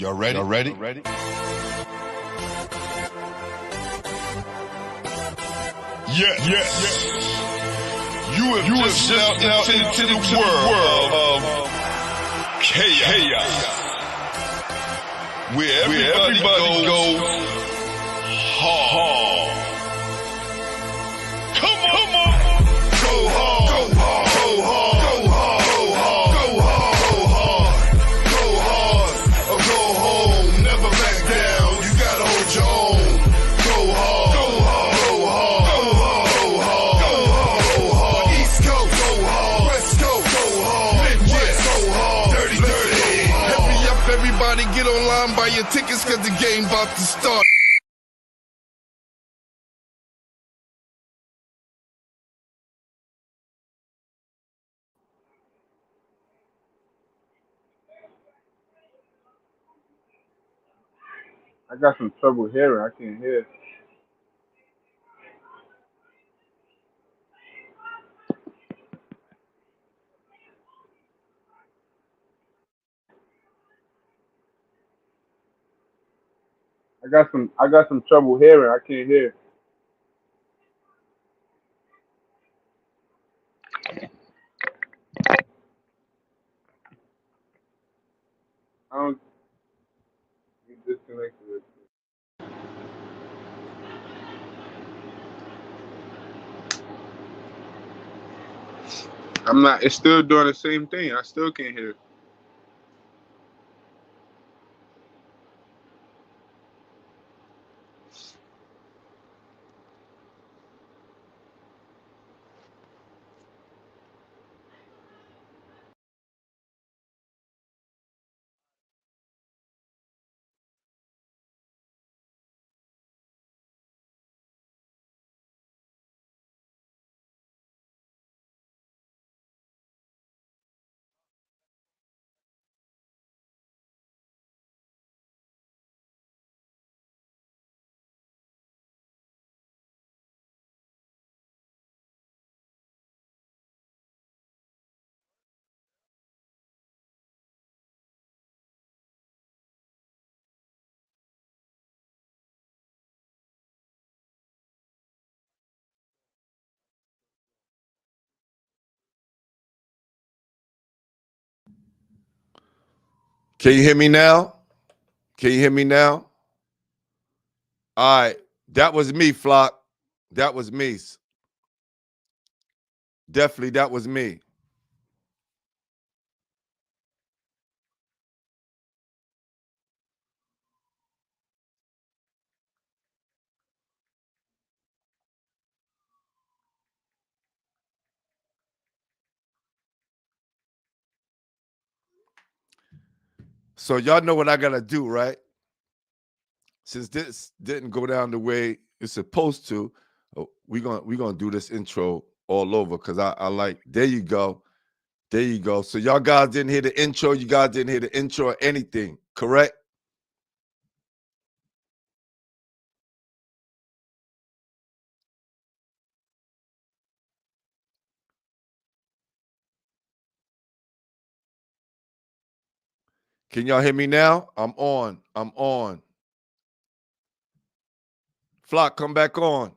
Y'all ready? Y'all ready? Yes. You have just stepped out into the world of chaos. Where everybody goes hard. Come on. Go hard. Go hard. Go hard. Go hard. Go hard. Or go home. Never back down. You gotta hold your own. Go hard. Go hard. Go hard. Go hard. East Coast. Go hard. West Coast. Go hard. Midwest. Go hard. Dirty. Hurry up, everybody. Get online, buy your tickets, cause the game about to start. I got some trouble hearing. I can't hear. I got some trouble hearing. I can't hear. I don't. You disconnected it. I'm not. It's still doing the same thing. I still can't hear. Can you hear me now? Can you hear me now? All right. That was me, Flock. That was me. Definitely, that was me. So y'all know what I gotta do, right? Since this didn't go down the way it's supposed to, we're gonna do this intro all over because I like. There you go. There you go. So y'all guys didn't hear the intro. You guys didn't hear the intro or anything, correct? Can y'all hear me now? I'm on. Flock, come back on.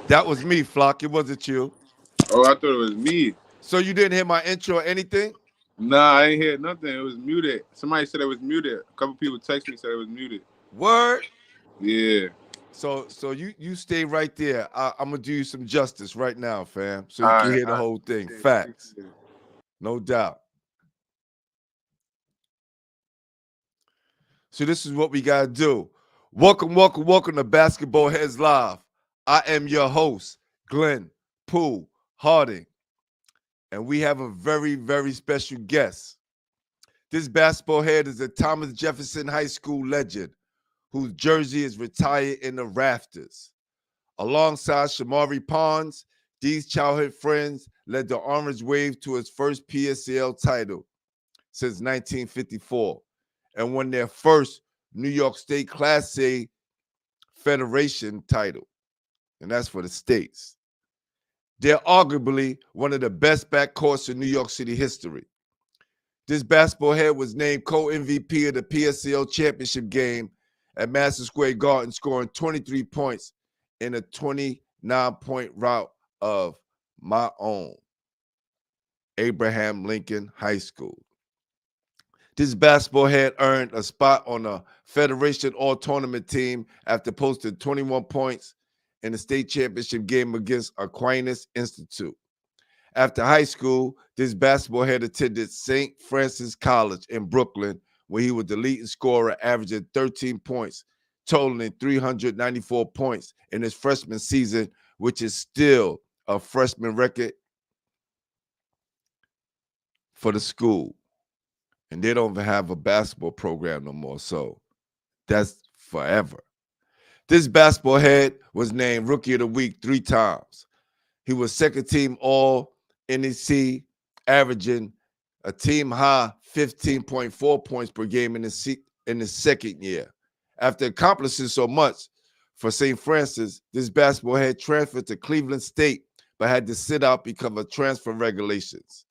That was me, Flock. It wasn't you. Oh, I thought it was me. So you didn't hear my intro or anything? Nah, I ain't hear nothing. It was muted. Somebody said it was muted. A couple people texted me said it was muted. Word? Yeah. So you stay right there. I'm gonna do you some justice right now, fam. So you All can right, hear the whole thing. Facts. No doubt. So this is what we gotta do. Welcome to Basketball Heads Live. I am your host, Glenn Pooh Harding. And we have a very, very special guest. This basketball head is a Thomas Jefferson High School legend whose jersey is retired in the rafters. Alongside Shamorie Ponds, these childhood friends led the Orange Wave to its first PSAL title since 1954 and won their first New York State Class A Federation title, and that's for the states. They're arguably one of the best backcourts in New York City history. This basketball head was named co-MVP of the PSAL championship game at Madison Square Garden, scoring 23 points in a 29-point rout of my own, Abraham Lincoln High School. This basketball head earned a spot on the Federation All-Tournament team after posting 21 points in the state championship game against Aquinas Institute. After high school, this basketball head attended St. Francis College in Brooklyn, where he was the leading scorer, averaging 13 points, totaling 394 points in his freshman season, which is still a freshman record for the school. And they don't even have a basketball program no more, so that's forever. This basketball head was named Rookie of the Week 3 times. He was second team All-NEC, averaging a team high 15.4 points per game in his second year. After accomplishing so much for St. Francis, this basketball head transferred to Cleveland State, but had to sit out because of transfer regulations.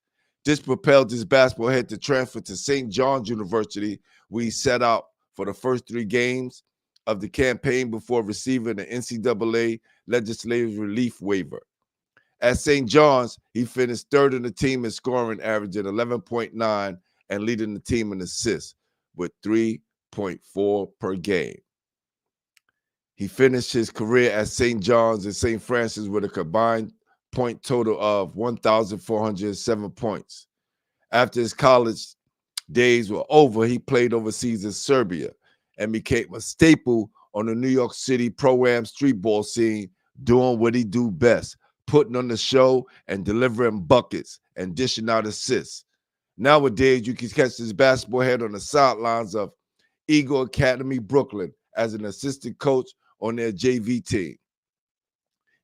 This propelled this basketball head to transfer to St. John's University, where he sat out for the first 3 games of the campaign before receiving the NCAA legislative relief waiver. At St. John's, he finished third in the team in scoring, averaging 11.9 and leading the team in assists with 3.4 per game. He finished his career at St. John's and St. Francis with a combined point total of 1,407 points. After his college days were over, he played overseas in Serbia and became a staple on the New York City pro-am street ball scene, doing what he do best, putting on the show and delivering buckets and dishing out assists. Nowadays, you can catch this basketball head on the sidelines of Eagle Academy, Brooklyn, as an assistant coach on their JV team.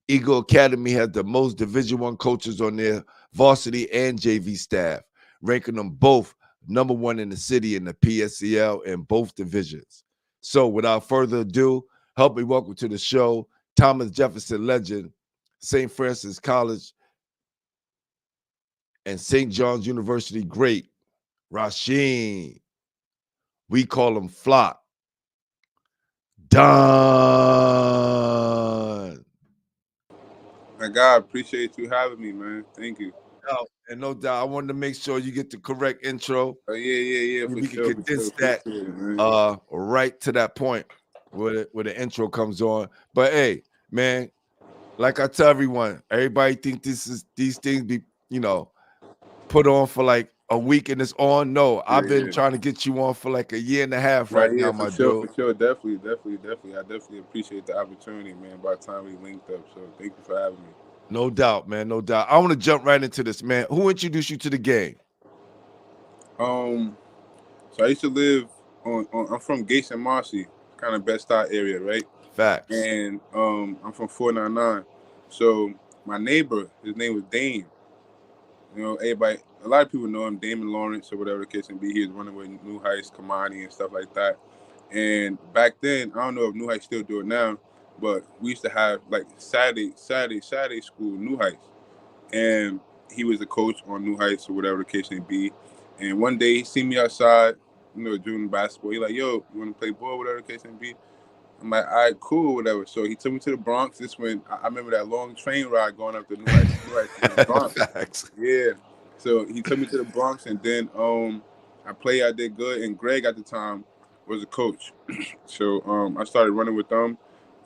Eagle Academy has the most Division I coaches on their varsity and JV staff, ranking them both number 1 in the city in the PSAL in both divisions. So without further ado, help me welcome to the show Thomas Jefferson legend, St. Francis College and St. John's University great, Rasheem. We call him Flock. Dunn. My God, appreciate you having me, man. Thank you. And no doubt, I wanted to make sure you get the correct intro. Oh yeah, We for can sure. condense For that sure, man. right to that point where the intro comes on. But hey, man, like I tell everyone, everybody think these things be, put on for like a week and it's on. No, I've been trying to get you on for like a year and a half right now, my dude. For sure. Definitely. I definitely appreciate the opportunity, man. By the time we linked up, so thank you for having me. No doubt, man. No doubt. I want to jump right into this, man. Who introduced you to the game? So I used to live on I'm from Gates and Marcy, kind of Bed-Stuy area, right? Facts. And I'm from 499. So my neighbor, his name was Dame. Everybody, a lot of people know him, Damon Lawrence or whatever the case may be. He was running with New Heights, Kamani, and stuff like that. And back then, I don't know if New Heights still do it now, but we used to have like Saturday school, New Heights. And he was the coach on New Heights or whatever the case may be. And one day he seen me outside, doing basketball. He like, yo, you want to play ball, whatever the case may be? I'm like, all right, cool, whatever. So he took me to the Bronx. This when I remember that long train ride going up to New Heights to the Bronx. Facts. Yeah. So he took me to the Bronx, and then I played. I did good, and Greg at the time was a coach. So I started running with them,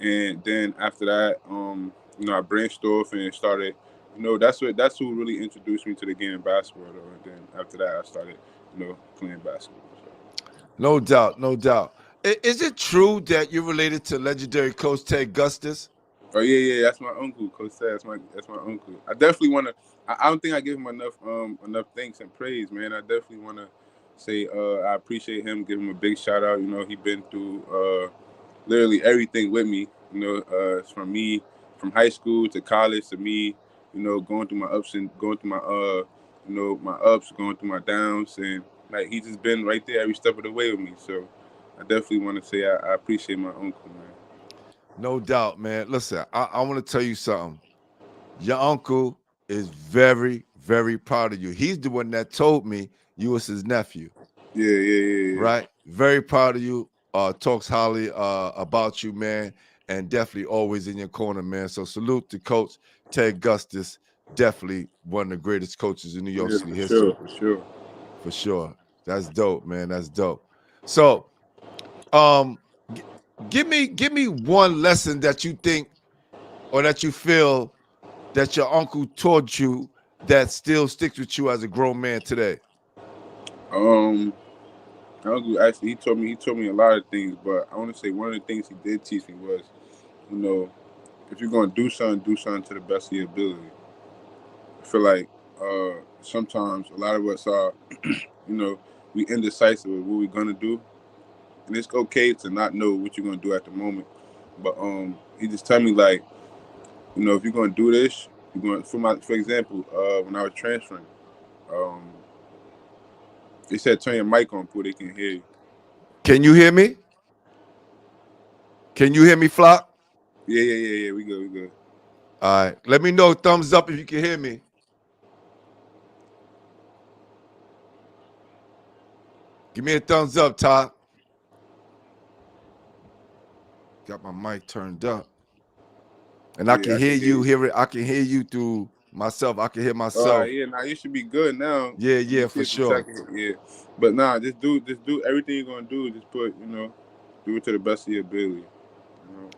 and then after that, I branched off and started. That's who really introduced me to the game of basketball. Though, and then after that, I started, playing basketball. So. No doubt, no doubt. Is it true that you're related to legendary coach Ted Gustis? Oh yeah, that's my uncle, Coach Ted. That's my uncle. I definitely want to. I don't think I give him enough thanks and praise, man. I definitely want to say I appreciate him. Give him a big shout out. He been through literally everything with me. From me from high school to college to me. Going through my ups and going through my ups, going through my downs, and like he's just been right there every step of the way with me. So I definitely want to say I appreciate my uncle, man. No doubt, man. Listen, I want to tell you something. Your uncle is very, very proud of you. He's the one that told me you was his nephew, Yeah. right? Very proud of you. Talks highly about you, man, and definitely always in your corner, man. So salute to Coach Ted Gustis, definitely one of the greatest coaches in New York Yeah, City for sure, history, for sure. for sure. That's dope, man. That's dope. So, um, g- give me one lesson that you think or that you feel that your uncle taught you that still sticks with you as a grown man today? Um, my uncle actually he told me a lot of things, but I want to say one of the things he did teach me was, you know, if you're gonna do something to the best of your ability. I feel like sometimes a lot of us are, you know, we indecisive with what we're gonna do, and it's okay to not know what you're gonna do at the moment. But he just tell me like, you know, if you're gonna do this, you're going for example, when I was transferring, um, they said turn your mic on, so they can hear you. Can you hear me? Can you hear me, Flock? Yeah. We good, we good. All right. Let me know, thumbs up if you can hear me. Give me a thumbs up, Todd. Got my mic turned up. And I Yeah, can I hear can hear you, you. hear it. I can hear you through myself. I can hear All right, myself. yeah. Now you should be good now. Let me Yeah, see for if you sure. checking it. Yeah, but nah, just do everything you're gonna do. Just put, you know, do it to the best of your ability. You know,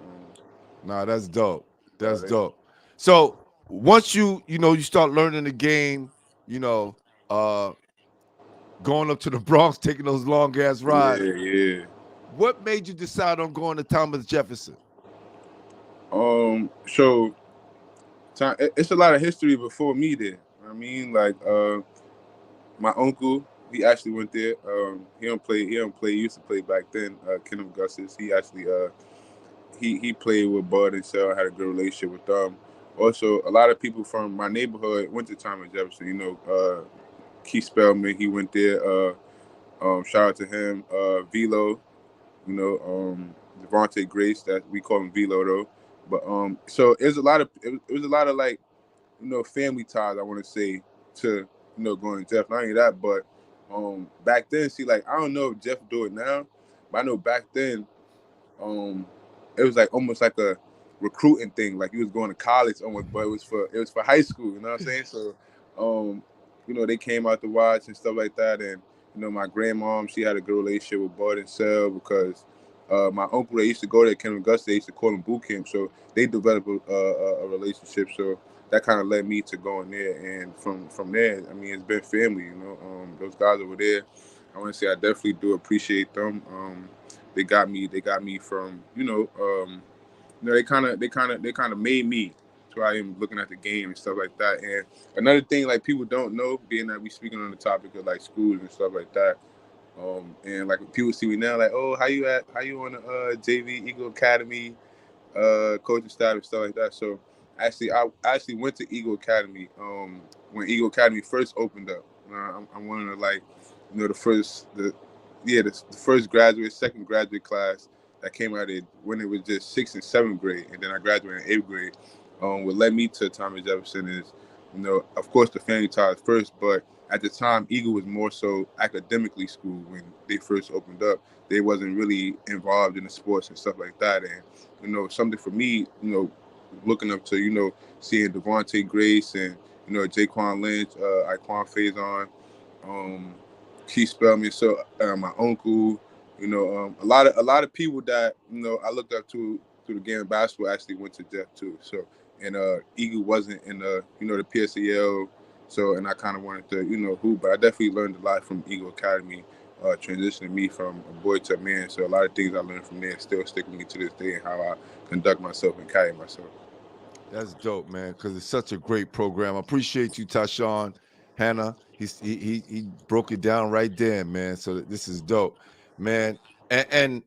Nah, that's dope. That's thank dope. So once you start learning the game, you know, uh, going up to the Bronx, taking those long ass you. rides. Yeah. What made you decide on going to Thomas Jefferson? So it's a lot of history before me there. I mean, like, my uncle, he actually went there. He don't play. He don't play. He used to play back then. Kenneth Gus's. He actually he played with Bud and Sal. Had a good relationship with them. Also, a lot of people from my neighborhood went to Thomas Jefferson. You know, Keith Spellman, he went there. Shout out to him. Velo, you know, Devontae Grace, that we call him Velo though. But so it was a lot of like, you know, family ties, I want to say, to, you know, going to Jeff. Not only that, but back then, see, like, I don't know if Jeff do it now, but I know back then, um, it was like almost like a recruiting thing. Like you was going to college almost, but it was for high school. You know what I'm saying? So, you know, they came out to watch and stuff like that. And you know, my grandmom, she had a good relationship with Bud and Sel because my uncle, they used to go there, Ken Augusta, they used to call him boot camp. So they developed a relationship. So that kind of led me to going there. And from there, I mean, it's been family. You know, those guys over there, I want to say I definitely do appreciate them. They got me. They got me from, you know, they kind of made me. So I am looking at the game and stuff like that. And another thing, like people don't know, being that we speaking on the topic of like schools and stuff like that. And like people see me now, like, oh, how you at? How you on the JV Eagle Academy? Coaching staff and stuff like that. So actually, I actually went to Eagle Academy when Eagle Academy first opened up. I'm one of the, like, you know, the first graduate, second graduate class that came out of when it was just sixth and seventh grade, and then I graduated in eighth grade. What led me to Thomas Jefferson is, you know, of course the family ties first, but at the time Eagle was more so academically school when they first opened up. They wasn't really involved in the sports and stuff like that, and you know, something for me, you know, looking up to, you know, seeing Devontae Grace and, you know, Jaquan Lynch, Iquan Faison, um, Keith Spellman, so my uncle, you know, a lot of people that, you know, I looked up to through the game of basketball actually went to Jeff too. So, and Eagle wasn't in the, you know, the PSAL. So, and I kind of wanted to, you know, hoop, but I definitely learned a lot from Eagle Academy, transitioning me from a boy to a man. So a lot of things I learned from there still stick with me to this day and how I conduct myself and carry myself. That's dope, man, because it's such a great program. I appreciate you, Tashawn, Hannah. He broke it down right there, man. So this is dope, man. And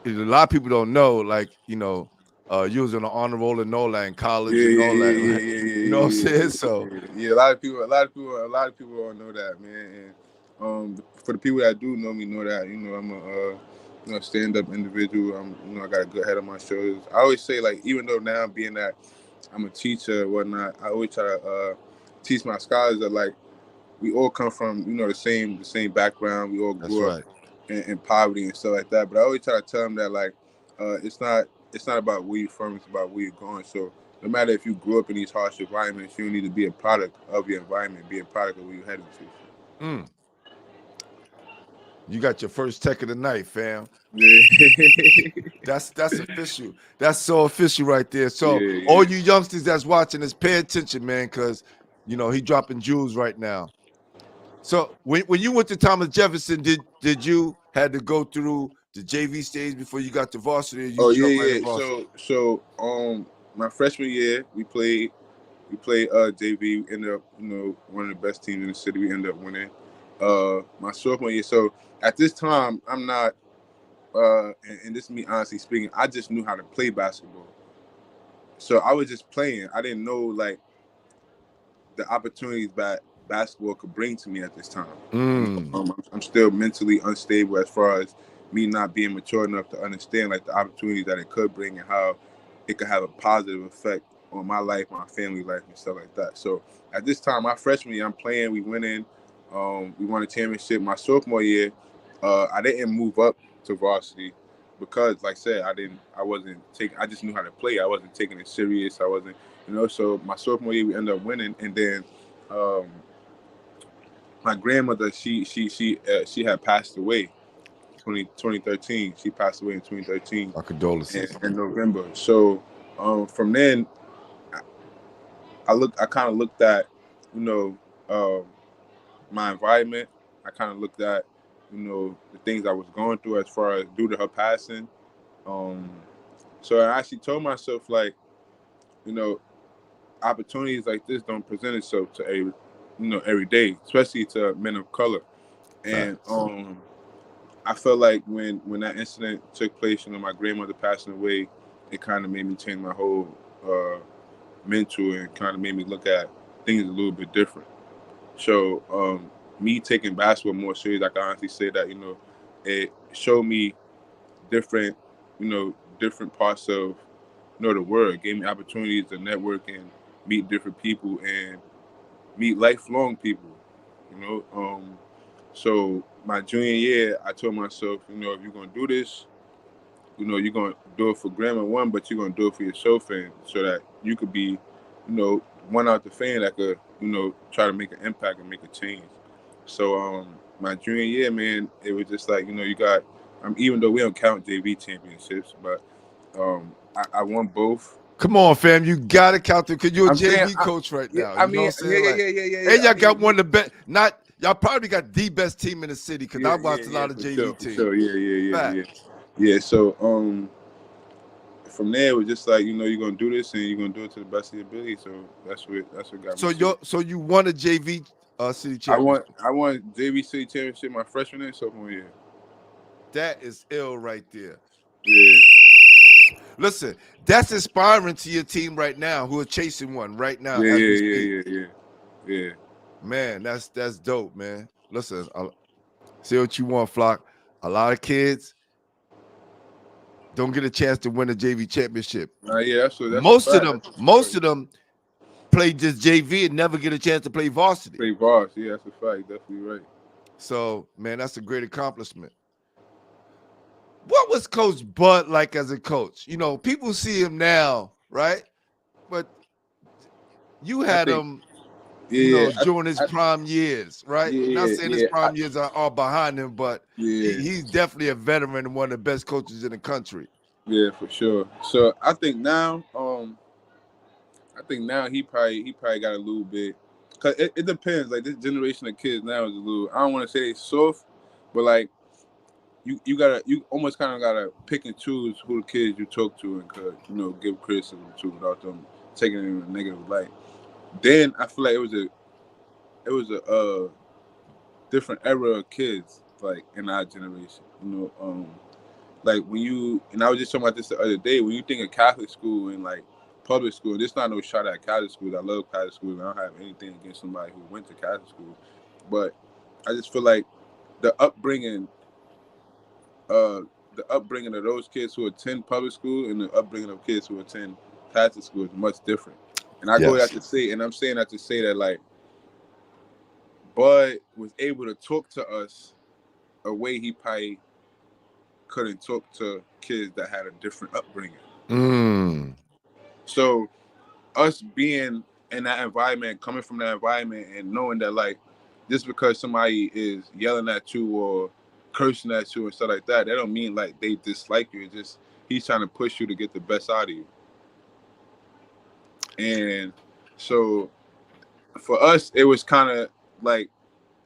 a lot of people don't know, like, you was on the honor roll and all that in college and all that. Like, you know what I'm saying? So Yeah. A lot of people don't know that, man. And for the people that do know me, know that, you know, I'm a you know, stand up individual. You know, I got a good head on my shoulders. I always say, like, even though now being that I'm a teacher, whatnot. I always try to teach my scholars that like we all come from the same background. We all That's grew up right. in poverty and stuff like that. But I always try to tell them that like it's not about where you're from. It's about where you're going. So no matter if you grew up in these harsh environments, you need to be a product of your environment, be a product of where you're heading to. Mm. You got your first tech of the night, fam. Yeah. That's official. That's so official right there. So Yeah, all yeah. you youngsters that's watching this, pay attention, man, because he dropping jewels right now. So when you went to Thomas Jefferson, did you had to go through the JV stage before you got to varsity, or you Oh jumped right yeah, in yeah. varsity? So my freshman year we played JV. We ended up one of the best teams in the city. We ended up winning. My sophomore year. So at this time I'm not and this is me honestly speaking, I just knew how to play basketball. So I was just playing. I didn't know like the opportunities that basketball could bring to me at this time. I'm still mentally unstable as far as me not being mature enough to understand like the opportunities that it could bring and how it could have a positive effect on my life, my family life, and stuff like that. So at this time, my freshman year, I'm playing. We winning. We won a championship. My sophomore year, I didn't move up to varsity because, like I said, I just knew how to play. I wasn't taking it serious. I wasn't. So my sophomore year we ended up winning, and then my grandmother she had passed away 2013. She passed away in 2013 Our condolences. in November. So from then I kind of looked at my environment. I kind of looked at the things I was going through as far as due to her passing. So I actually told myself like opportunities like this don't present itself to every day, especially to men of color. And I felt like when that incident took place, my grandmother passing away, it kind of made me change my whole mental and kind of made me look at things a little bit different. So me taking basketball more serious, I can honestly say that it showed me different different parts of the world. It gave me opportunities to network and meet different people and meet lifelong people. So my junior year, I told myself, if you're gonna do this, you're gonna do it for Grandma one, but you're gonna do it for yourself and so that you could be, one out the fan that could, try to make an impact and make a change. So my junior year, man, it was just like, you got even though we don't count JV championships, but I won both. Come on, fam. You gotta count it because you're a I'm saying, JV coach right yeah, now. I You know mean, what I'm saying? yeah. And y'all got one of the best. Y'all probably got the best team in the city because I watched a lot of for JV sure, for teams. sure. Yeah. So from there it was just like you're gonna do this and you're gonna do it to the best of your ability. So that's what got me. So you won a JV city championship. I won JV city championship my freshman and sophomore year. That is ill right there. Yeah. Listen, that's inspiring to your team right now who are chasing one right now as we speak. Yeah. Man, that's dope, man. Listen, say what you want, Flock. A lot of kids don't get a chance to win a JV championship. Yeah, that's Most a of fact. them, play just JV and never get a chance to play varsity. Play varsity, yeah, that's a fact. Definitely right. So, man, that's a great accomplishment. What was Coach Bud like as a coach? People see him now, right? But you had him, during his prime years, right? Not saying his prime years are behind him, but he's definitely a veteran and one of the best coaches in the country. Yeah, for sure. So I think now, he probably got a little bit. Cause it depends. Like this generation of kids now is a little. I don't want to say they soft, but like you almost kind of gotta pick and choose who the kids you talk to and could give criticism to without them taking it in a negative light. Then I feel like it was a different era of kids like in our generation. Like when and I was just talking about this the other day. When you think of Catholic school and like public school, there's not no shot at Catholic schools. I love Catholic schools. I don't have anything against somebody who went to Catholic school, but I just feel like the upbringing of those kids who attend public school and the upbringing of kids who attend path to school is much different. And I go that to say, and I'm saying that to say that like Bud was able to talk to us a way he probably couldn't talk to kids that had a different upbringing. So us being in that environment, coming from that environment, and knowing that like just because somebody is yelling at you or cursing at you and stuff like that don't mean like they dislike you. It's just he's trying to push you to get the best out of you. And so for us, it was kind of like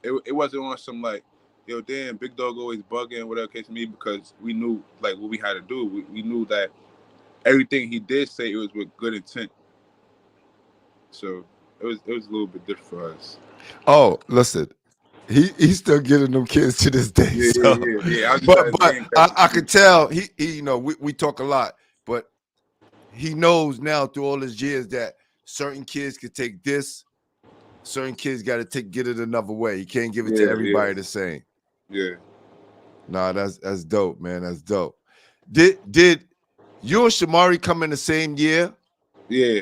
it wasn't on some like, yo, damn, big dog always bugging, whatever case may be, because we knew like what we had to do. We knew that everything he did say, it was with good intent. So it was a little bit different for us. Oh, listen, he's still getting them kids to this day. Yeah. But I could tell he you know, we talk a lot, but he knows now through all his years that certain kids can take this, certain kids got to get it another way. He can't give it to everybody the same. Yeah. Nah, that's dope, man. That's dope. Did you and Shamorie come in the same year? Yeah.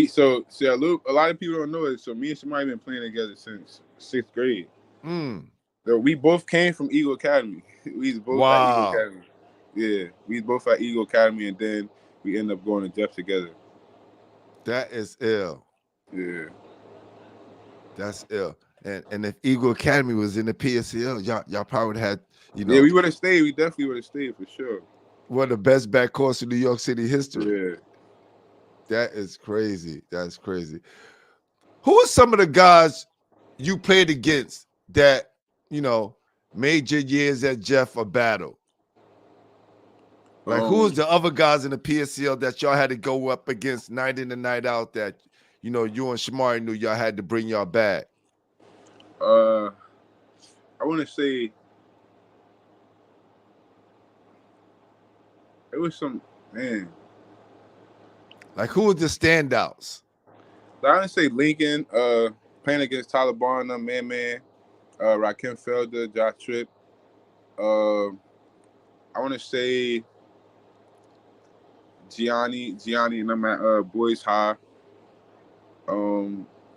So a lot of people don't know it. So me and Shamorie been playing together since 6th grade. So we both came from Eagle Academy. We was both at Eagle Academy. Yeah, we was both at Eagle Academy, and then we ended up going to Jeff together. That is ill. Yeah. That's ill. And if Eagle Academy was in the PSAL, y'all probably would have had, you know. Yeah, we would have stayed. We definitely would have stayed for sure. One of the best backcourts in New York City history. Yeah. That is crazy. That's crazy. Who are some of the guys you played against that, you know, made your years at Jeff a battle? Like, who's the other guys in the PSAL that y'all had to go up against night in and night out that, you know, you and Shamorie knew y'all had to bring y'all back? I want to say it was some, man. Like, who was the standouts? I want to say Lincoln, playing against Taliban, Man, Rakim Felder, Josh Tripp. I want to say Gianni and them at Boys High.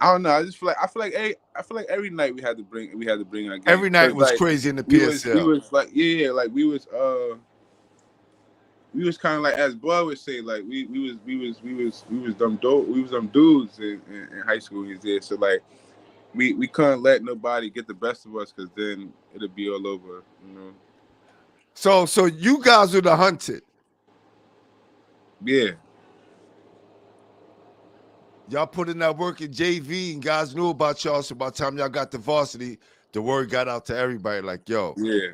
I don't know. I feel like every night we had to bring a game. Every night was like, crazy in the PSL. We was like, like we was kind of like, as Bud would say, like we was them dudes in high school. He's there, so like we couldn't let nobody get the best of us, because then it'll be all over, you know. So you guys were the hunted. Yeah. Y'all put in that work in JV, and guys knew about y'all. So by the time y'all got to varsity, the word got out to everybody. Like, yo, yeah,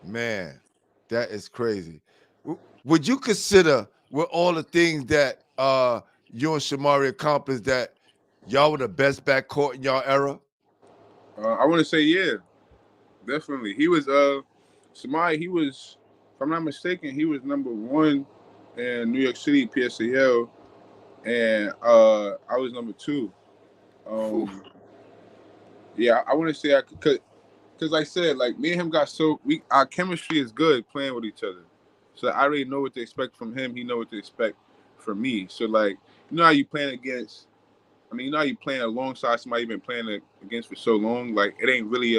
man, that is crazy. Would you consider, with all the things that you and Shamorie accomplished, that y'all were the best backcourt in y'all era? I want to say, yeah, definitely. He was Shamorie. He was, if I'm not mistaken, he was #1 in New York City PSAL. And I was #2. Yeah, I want to say because I said, like, me and him got our chemistry is good playing with each other. So I already know what to expect from him. He know what to expect from me. So like, you know how you playing against? I mean, you know how you playing alongside somebody you've been playing against for so long. Like, it ain't really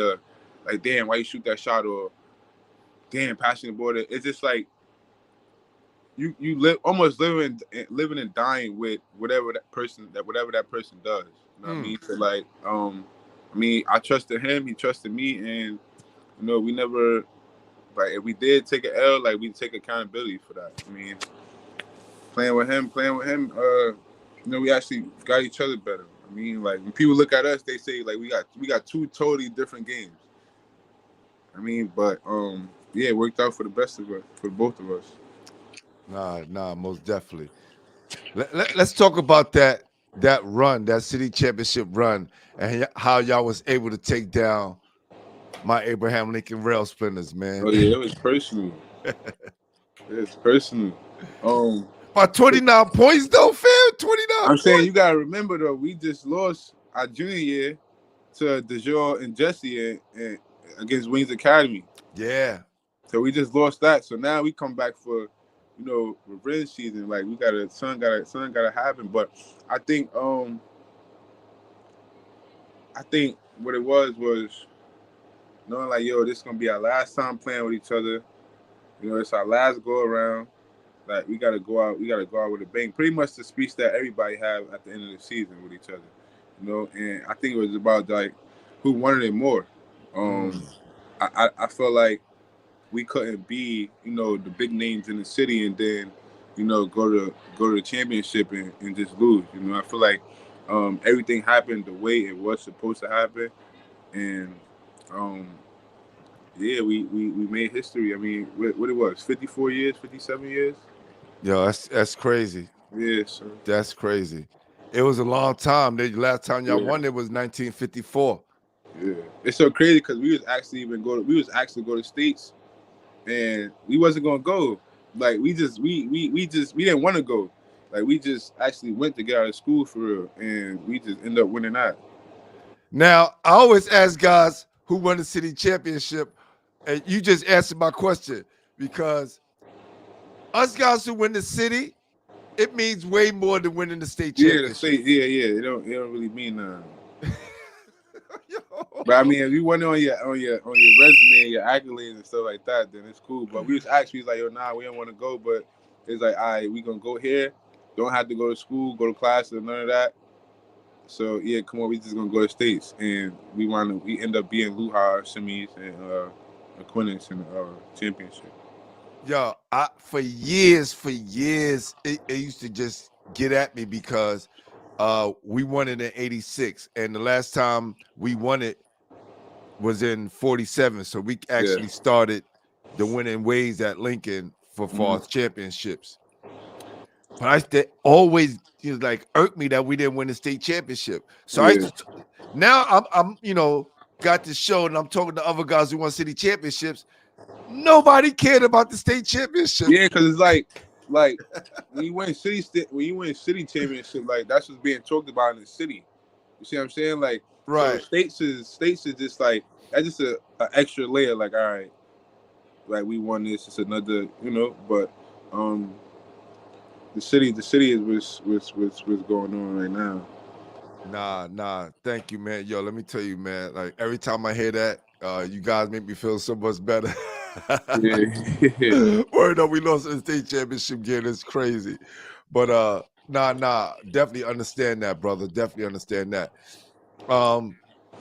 like, damn, why you shoot that shot, or damn, passing the ball. It's just like, You live almost living and dying with whatever that person does. You know what I mean? So like, I mean, I trusted him, he trusted me, and you know, we never, like, if we did take an L, like, we take accountability for that. I mean, playing with him, you know, we actually got each other better. I mean, like, when people look at us, they say like we got two totally different games. I mean, but yeah, it worked out for the best of us, for both of us. Nah, most definitely. Let's talk about that run, that city championship run, and how y'all was able to take down my Abraham Lincoln Rail Splinters, man. Oh yeah, it was personal. It's personal. By 29 points though, fam. 29. I'm saying, you gotta remember though, we just lost our junior year to DeJour and Jesse and against Wings Academy. Yeah. So we just lost that. So now we come back for revenge season. Like something gotta happen. But I think what it was knowing like, yo, this is gonna be our last time playing with each other. It's our last go around. Like we gotta go out with a bang. Pretty much the speech that everybody have at the end of the season with each other. And I think it was about like who wanted it more. I felt like we couldn't be, the big names in the city and then, go to the championship and just lose. I feel like everything happened the way it was supposed to happen. And yeah, we made history. I mean, what it was, 54 years, 57 years? Yo, that's crazy. Yeah, so. That's crazy. It was a long time. The last time y'all Yeah. won it was 1954. Yeah, it's so crazy because we was actually go to states, and we wasn't gonna go. Like we didn't want to go. Like we just actually went to get out of school for real, and we just ended up winning that. Now, I always ask guys who won the city championship, and you just answered my question, because us guys who win the city, it means way more than winning the state championship. Yeah, the state, yeah. It don't really mean nothing. But I mean, if you won it on your resume, your accolades and stuff like that, then it's cool. But we was like, yo, nah, we don't want to go. But it's like, all right, we gonna go here. Don't have to go to school, go to class, or none of that. So yeah, come on, we just gonna go to states, and we end up being Luha, semis, and Aquinas in the championship. Yo, for years, it used to just get at me because we won it in '86, and the last time we won it was in '47. So we actually started the winning ways at Lincoln for fall championships. But I used to always irk me that we didn't win the state championship. So now I'm got this show and I'm talking to other guys who won city championships. Nobody cared about the state championship. Yeah, because it's like when you win city championship, like that's what's being talked about in the city. You see what I'm saying? Like, right. So states is just like that's just an extra layer. Like, all right, like we won this. It's another, But the city is what's going on right now. Nah. Thank you, man. Yo, let me tell you, man. Like every time I hear that, you guys make me feel so much better. Yeah. Word up, we lost the state championship game. It's crazy. But nah, definitely understand that, brother. Definitely understand that.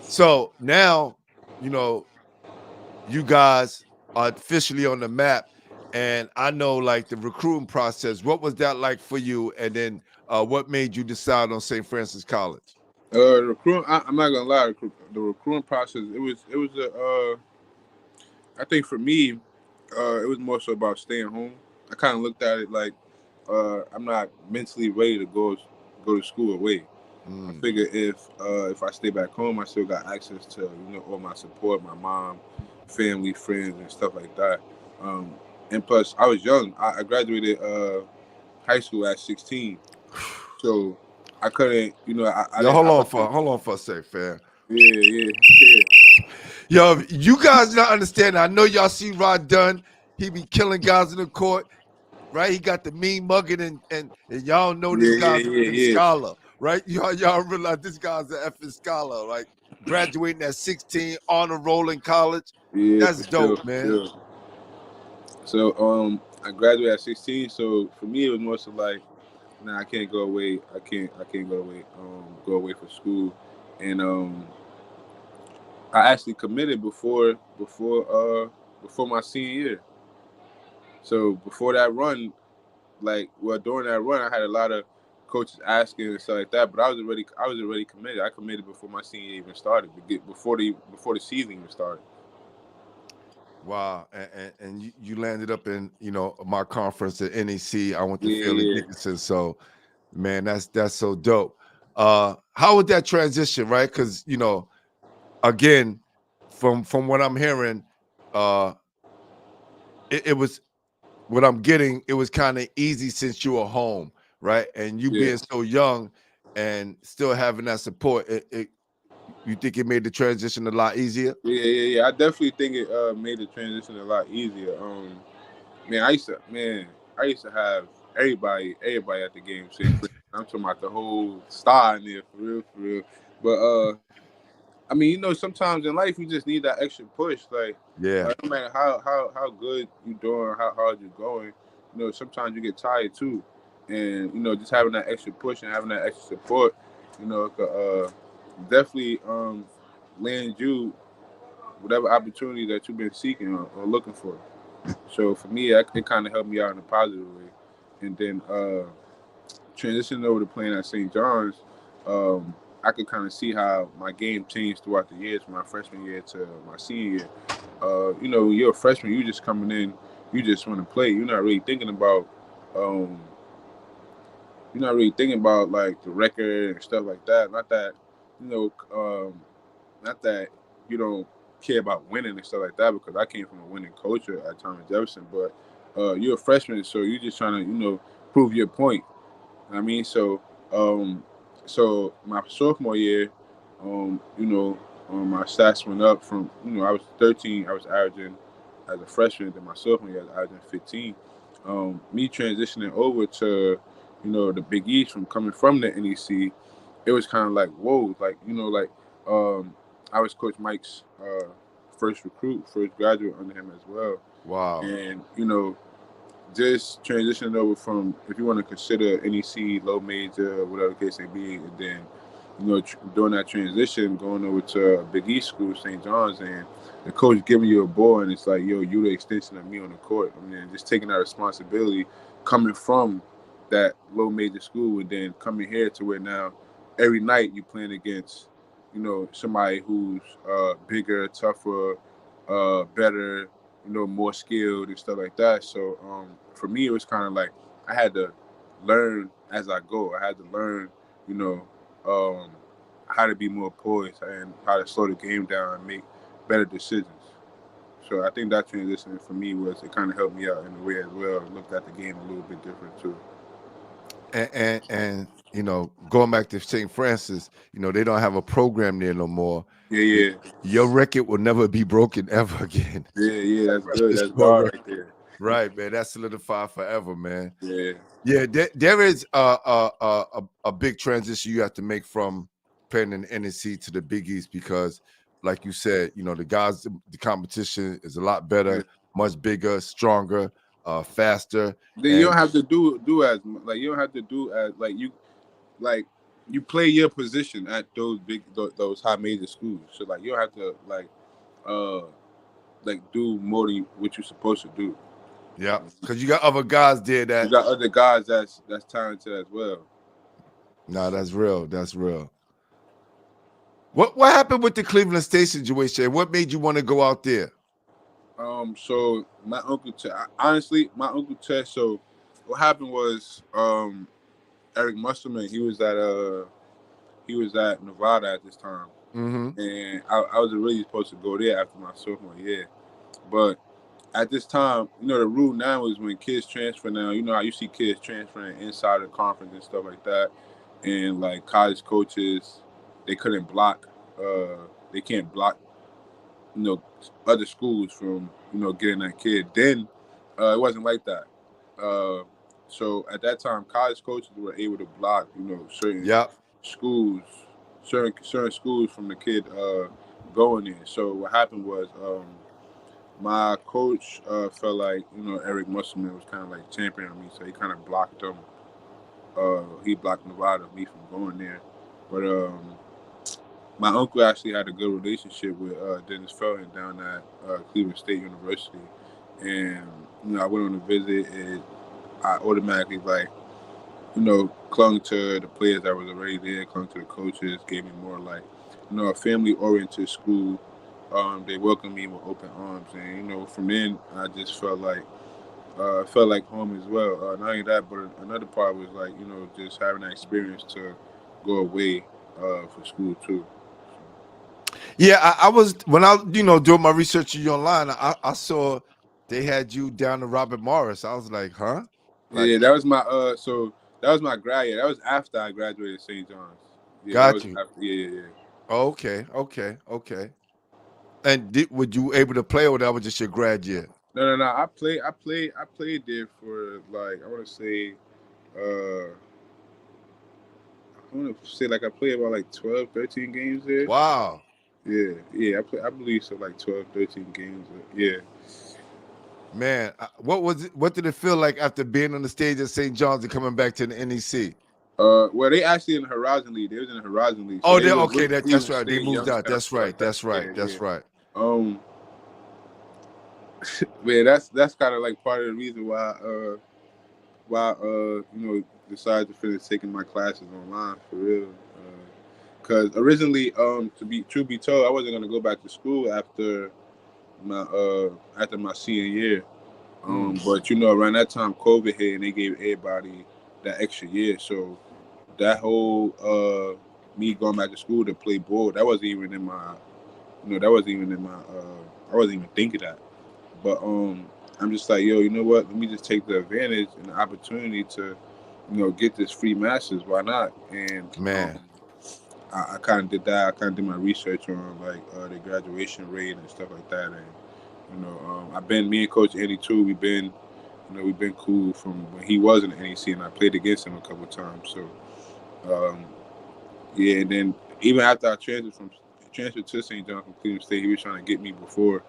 So now, you guys are officially on the map. And I know, like, the recruiting process, what was that like for you? And then what made you decide on St. Francis College? Recruiting, I'm not gonna lie, the recruiting process, I think for me, it was more so about staying home. I kind of looked at it like I'm not mentally ready to go to school away. I figure if I stay back home, I still got access to all my support, my mom, family, friends, and stuff like that. And plus, I was young. I graduated high school at 16, so I couldn't. Hold on for a sec, fam. Yeah. Yo, you guys not understand. I know y'all see Rod Dunn. He be killing guys in the court, right? He got the mean mugging, and y'all know this guy's a scholar, right? Y'all realize this guy's an effing scholar, right? Graduating at 16, honor roll in college. Yeah, that's dope, man. Sure. So I graduated at 16. So for me, it was more so like, nah, I can't go away. I can't go away. Go away for school, and I actually committed before my senior year. So before that run, during that run, I had a lot of coaches asking and stuff like that. But I was already committed. I committed before my senior year even started. Before the season even started. Wow, and you landed up in my conference at NEC. I went to Philly Dickinson, so man, that's so dope. How would that transition, right? Because again, from what I'm hearing, it was what I'm getting. It was kind of easy since you were home, right? And you being so young and still having that support, you think it made the transition a lot easier? Yeah. I definitely think it made the transition a lot easier. I used to, I used to have everybody at the game say I'm talking about the whole star in there for real, for real. But I mean, sometimes in life you just need that extra push. Yeah. No matter how good you doing, how hard you're going, sometimes you get tired too. And just having that extra push and having that extra support, could definitely land you whatever opportunity that you've been seeking or looking for. So for me, it kind of helped me out in a positive way. And then transitioning over to playing at St. John's, I could kind of see how my game changed throughout the years from my freshman year to my senior year. You're a freshman, you just coming in, you just want to play. Um, you're not really thinking about like the record and stuff like that. You know, um, not that you don't care about winning and stuff like that, because I came from a winning culture at Thomas Jefferson. But you're a freshman, so you're just trying to prove your point. I mean, um, so my sophomore year, my stats went up from I was 13, I was averaging as a freshman. Then my sophomore year, I was averaging 15. Me transitioning over to the Big East from coming from the NEC, it was kind of like whoa, I was Coach Mike's first recruit, first graduate under him as well, Wow. and just transitioning over from, if you want to consider NEC low major, whatever the case may be, and then doing that transition, going over to a Big East school, St. John's, and the coach giving you a ball, and it's like, yo, you the extension of me on the court. I mean, just taking that responsibility, coming from that low major school, and then coming here to where now every night you playing against, somebody who's bigger, tougher, better, more skilled and stuff like that. So for me, it was kind of like I had to learn as I go. I had to learn, you know, how to be more poised and how to slow the game down and make better decisions. So I think that transition for me it kind of helped me out in a way as well. I looked at the game a little bit different too. And going back to St. Francis, they don't have a program there no more. Yeah. Your record will never be broken ever again. Yeah, that's good. That's bar right there. Right, man. That's solidified forever, man. Yeah. Yeah, there is a big transition you have to make from playing in the NEC to the Big East, because, like you said, the competition is a lot better, much bigger, stronger, faster. Then you don't have to do as like you don't have to do as you play your position at those high major schools. So like you don't have to do more than what you're supposed to do. Yeah, because you got other guys there that you got other guys that's talented as well. No, that's real. That's real. What happened with the Cleveland State situation? What made you want to go out there? So my uncle Ted. So what happened was Eric Musselman. He was at Nevada at this time, and I was really supposed to go there after my sophomore year, but at this time, the rule now is when kids transfer now, how you see kids transferring inside the conference and stuff like that. And like college coaches, they couldn't block, they can't block, other schools from, getting that kid. Then it wasn't like that. So at that time, college coaches were able to block, certain schools, certain schools from the kid going in. So what happened was, my coach felt like, Eric Musselman was kind of like championing me, so he kind of blocked him. He blocked Nevada, me from going there. But my uncle actually had a good relationship with Dennis Felton down at Cleveland State University. And, I went on a visit, and I automatically, clung to the players that was already there, clung to the coaches, gave me more, a family-oriented school. They welcomed me with open arms, and from then I just felt like home as well. Not only that, but another part was just having that experience to go away for school too. Yeah, I was when I doing my research on you online. I saw they had you down to Robert Morris. I was like, huh? Yeah, that was my that was my grad year. That was after I graduated St. John's. Yeah, got you. Yeah. Okay. And would you able to play, or that was just your grad year? No. I played there for like I want to say, I played about like 12, 13 games there. Wow. Yeah. I believe so, like 12, 13 games. Yeah. Man, what was it? What did it feel like after being on the stage at St. John's and coming back to the NEC? Well, they actually in the Horizon League. They was in the Horizon League. So Oh, they was okay. with That's Cleveland right. They State, moved out. Youngstown, That's stuff right. like that. That's right. That's Yeah. right. Man, that's kind of like part of the reason why decided to finish taking my classes online for real. Because originally, to be told, I wasn't gonna go back to school after my senior year. But around that time, COVID hit and they gave everybody that extra year. So that whole me going back to school to play ball, that wasn't even in my, I wasn't even thinking that. But I'm just like, yo, you know what? Let me just take the advantage and the opportunity to, get this free masters. Why not? And Man. I kind of did that. I kind of did my research on like the graduation rate and stuff like that. And me and Coach Andy too. We've been cool from when he was in the NEC, and I played against him a couple of times. So, yeah. And then even after I transferred to St. John from Cleveland State, he was trying to get me before.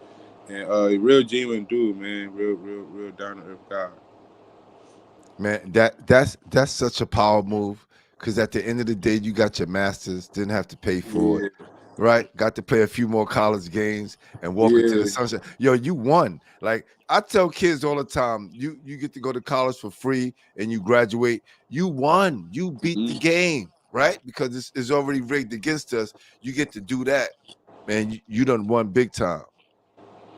And real genuine dude, man. Real down to earth guy. Man, that's such a power move because at the end of the day, you got your masters, didn't have to pay for it, right? Got to play a few more college games and walk into the sunshine. Yo, you won. Like I tell kids all the time, you get to go to college for free and you graduate. You won. You beat the game, right? Because it's already rigged against us. You get to do that, man. You done won big time.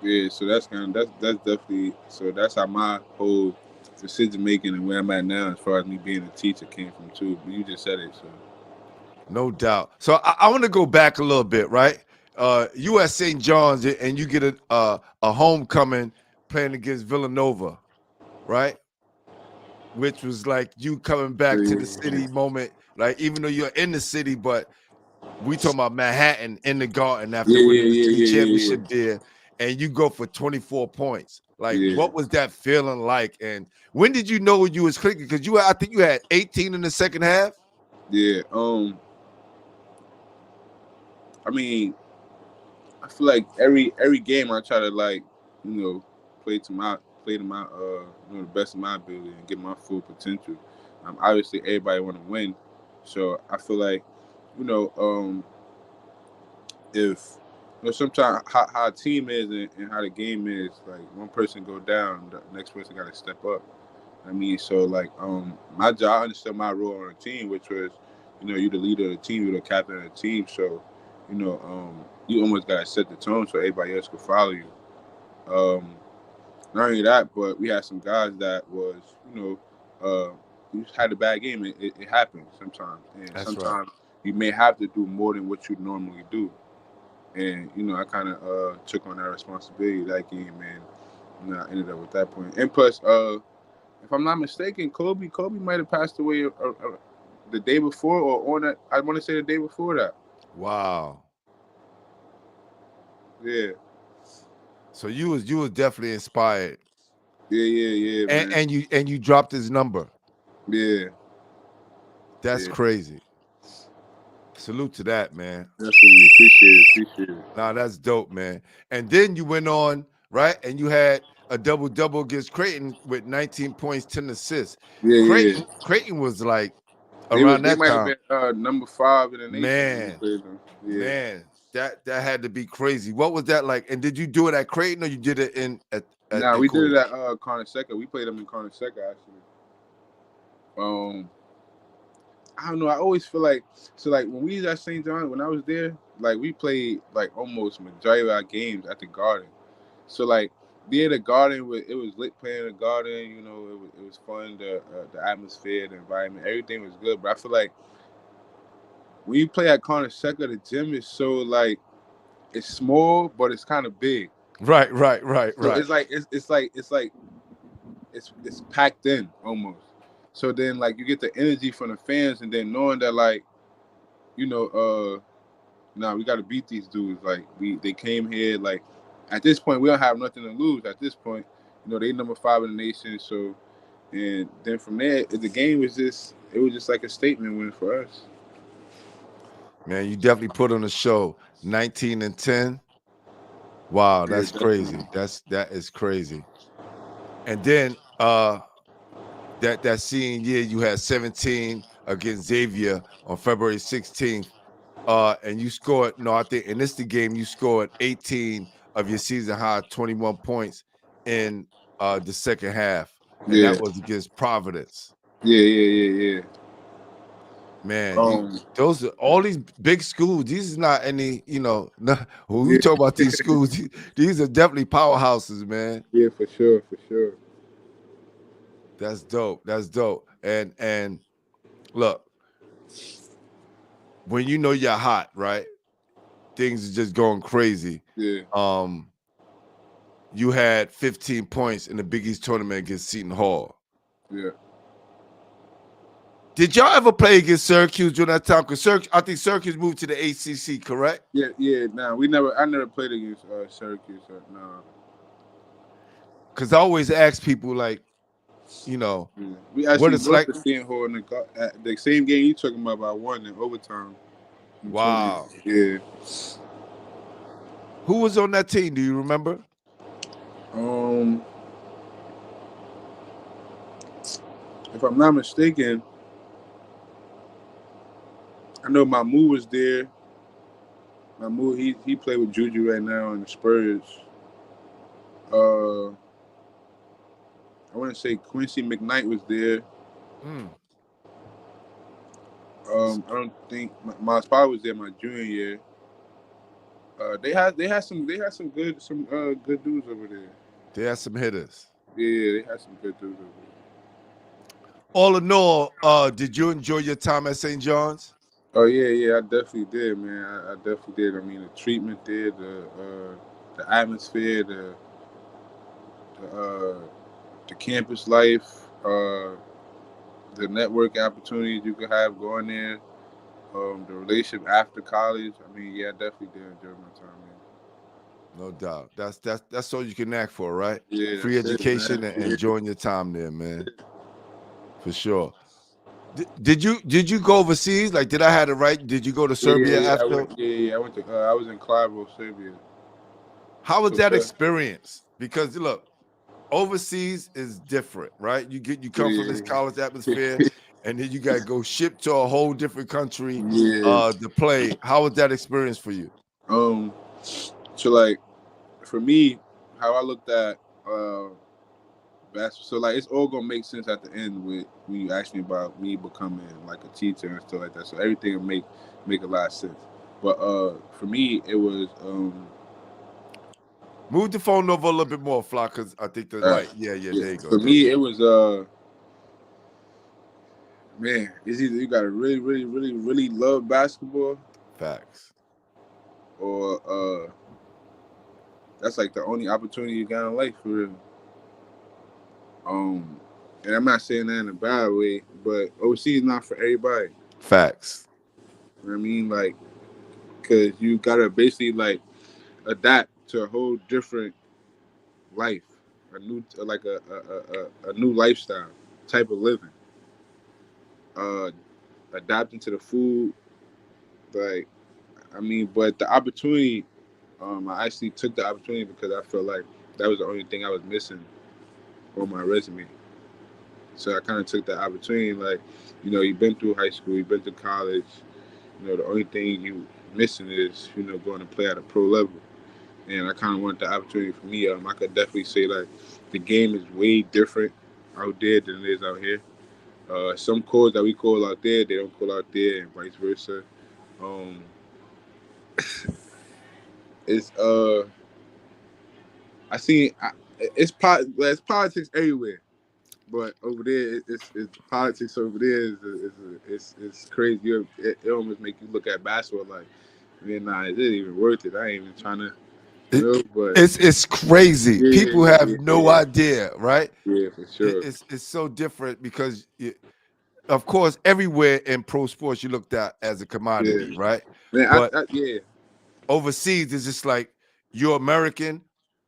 Yeah, so that's definitely, so that's how my whole decision making and where I'm at now as far as me being a teacher came from too. But you just said it, so. No doubt. So I want to go back a little bit, right? You at St. John's and you get a homecoming playing against Villanova, right? Which was like you coming back to the city moment, like even though you're in the city, but we talking about Manhattan in the Garden after winning the city championship there, and you go for 24 points. Like, what was that feeling like? And when did you know you was clicking? Because I think you had 18 in the second half. Yeah. I mean, I feel like every game I try to play to my the best of my ability and get my full potential. Obviously everybody want to win, so I feel like if sometimes how a team is and how the game is, like one person go down, the next person got to step up. I mean, so like my job, I understood my role on the team, which was you the leader of the team, you're the captain of the team, so you almost got to set the tone so everybody else could follow you. Not only that, but we had some guys that was you had a bad game. It happens sometimes, and That's sometimes right. you may have to do more than what you normally do. And I kind of took on that responsibility that game, and I ended up with that point. And plus, if I'm not mistaken, Kobe might have passed away the day before, or on that. I want to say the day before that. Wow. Yeah. So you was definitely inspired. Yeah, man. And you dropped his number. Yeah. That's crazy. Salute to that, man. Definitely appreciate it. Nah, that's dope, man. And then you went on, right? And you had a double against Creighton with 19 points, 10 assists. Yeah. Creighton was like They around that might have time. been number 5 in the nation when we Man, played them. Yeah. man, that had to be crazy. What was that like? And did you do it at Creighton or you did it at Nah, we Cool? did it at Connecticut. We played them in Connecticut actually. I don't know. I always feel like when we was at St. John, when I was there, like we played like almost majority of our games at the Garden. So like the Garden it was lit playing the Garden. It was fun. The atmosphere, the environment, everything was good. But I feel like when you play at Connecticut, the gym is so like it's small, but it's kind of big. Right. So it's packed in almost. So then like you get the energy from the fans, and then knowing that like, we got to beat these dudes. Like they came here like at this point, we don't have nothing to lose. At this point, they number 5 in the nation. So, and then from there, the game was just like a statement win for us. Man, you definitely put on a show. 19-10. Wow, that's crazy. That is crazy. And then that senior year, you had 17 against Xavier on February 16th. And you scored, I think in this game, you scored 18 of your season high 21 points in the second half. And that was against Providence. Yeah. Man, those are all these big schools. These is not any, when we talk about these schools, these are definitely powerhouses, man. Yeah, for sure. That's dope. And look, when you're hot, right? Things are just going crazy. Yeah. You had 15 points in the Big East tournament against Seton Hall. Yeah. Did y'all ever play against Syracuse during that time? Because I think Syracuse moved to the ACC, correct? Yeah. Nah, I never played against Syracuse. No. Because I always ask people, like, we actually lost like the Seton Hall in the same game you talking about. I won in overtime. Wow. Yeah. Who was on that team? Do you remember? If I'm not mistaken, I know Mahmoud was there. Mahmoud, he played with Juju right now in the Spurs. I want to say Quincy McKnight was there. I don't think my spot was there my junior year. They had some good dudes over there. They had some hitters. Yeah, they had some good dudes over there. All in all, did you enjoy your time at St. John's? Oh yeah, I definitely did, man. I definitely did. I mean, the treatment there, the atmosphere, the campus life, the network opportunities you could have going there, the relationship after college. I mean, yeah, I definitely did enjoy my time, man. No doubt. That's all you can ask for, right? Yeah, free education and enjoying your time there, man. For sure. Did you go overseas? Like, did I have it right? Did you go to Serbia after? I went to. I was in Clivo, Serbia. How was that experience? Because look, overseas is different, right? You come from this college atmosphere, and then you gotta go ship to a whole different country to play. How was that experience for you? So like, for me, how I looked at basketball, so like it's all gonna make sense at the end when you ask me about me becoming like a teacher and stuff like that. So everything will make a lot of sense. But for me, it was move the phone over a little bit more, Fly, because I think the light. Yeah, there you go. For me, it was man, it's either you gotta really, really, really, really love basketball. Facts. Or that's like the only opportunity you got in life for real. And I'm not saying that in a bad way, but overseas is not for everybody. Facts. You know what I mean? Like, because you gotta basically like adapt to a whole different life, a new lifestyle type of living. Adapting to the food, like, I mean, but the opportunity, I actually took the opportunity because I felt like that was the only thing I was missing on my resume. So I kind of took the opportunity, like, you've been through high school, you've been through college, the only thing you missing is, going to play at a pro level. And I kind of wanted the opportunity for me. I could definitely say, like, the game is way different out there than it is out here. Some calls that we call out there, they don't call out there, and vice versa. It's it's politics everywhere, but over there it's politics over there it's crazy. It almost make you look at basketball like, man, nah, is it even worth it? I ain't even trying to. But it's crazy. People have no idea, right? Yeah, for sure. It's so different because, of course, everywhere in pro sports you looked at as a commodity, right? Man, but overseas, it's just like you're American,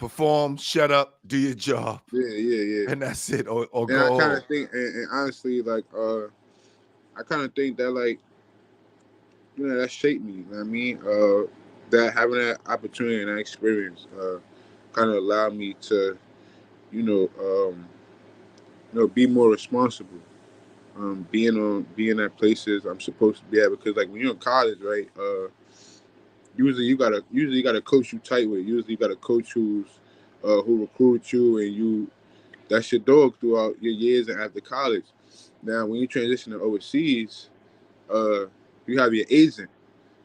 perform, shut up, do your job, Yeah. and that's it, or And go I kind home. of think, and honestly, like, I kind of think that, like, that shaped me. You know what I mean? That having that opportunity and that experience, kind of allowed me to, you know, be more responsible. Being at places I'm supposed to be at, because like when you're in college, right? Usually you gotta coach you tight with. Usually you got a coach who recruits you, and that's your dog throughout your years and after college. Now when you transition to overseas, you have your agent,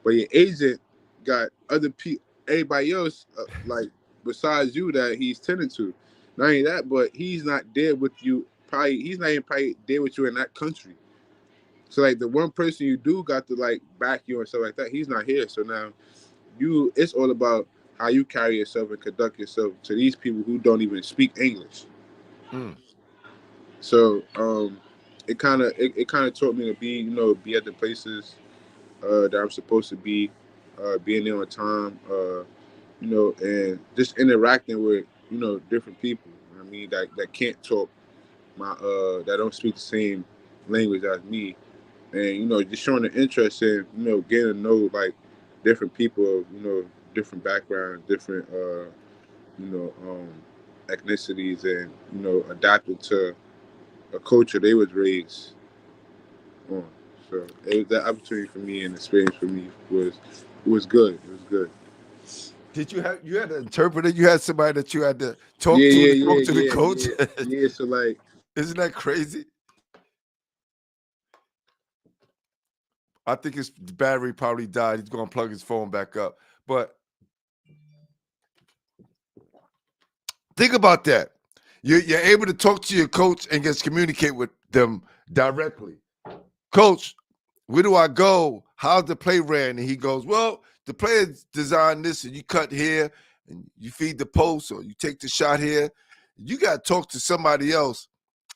but your agent got other people, everybody else, like besides you, that he's tending to. Not only that, but he's not there with you. Probably he's not even probably there with you in that country. So like the one person you do got to like back you and stuff like that, he's not here. So now it's all about how you carry yourself and conduct yourself to these people who don't even speak English. Mm. So it kind of taught me to be at the places that I'm supposed to be, being there on time, and just interacting with different people. I mean that can't talk that don't speak the same language as me, and just showing an interest in getting to know like different people of different backgrounds, different you know um, ethnicities, and adapting to a culture they was raised on. So it was that opportunity for me and experience for me was good. It was good. Did you had an interpreter? You had somebody that you had to talk Yeah, to yeah, talk yeah, to the yeah, coach? yeah, yeah. So like, Isn't that crazy? I think his battery probably died. He's gonna plug his phone back up. But think about that. You're able to talk to your coach and just communicate with them directly. Coach, where do I go? How's the play ran? And he goes, well, the players designed this, and you cut here, and you feed the post, or you take the shot here. You got to talk to somebody else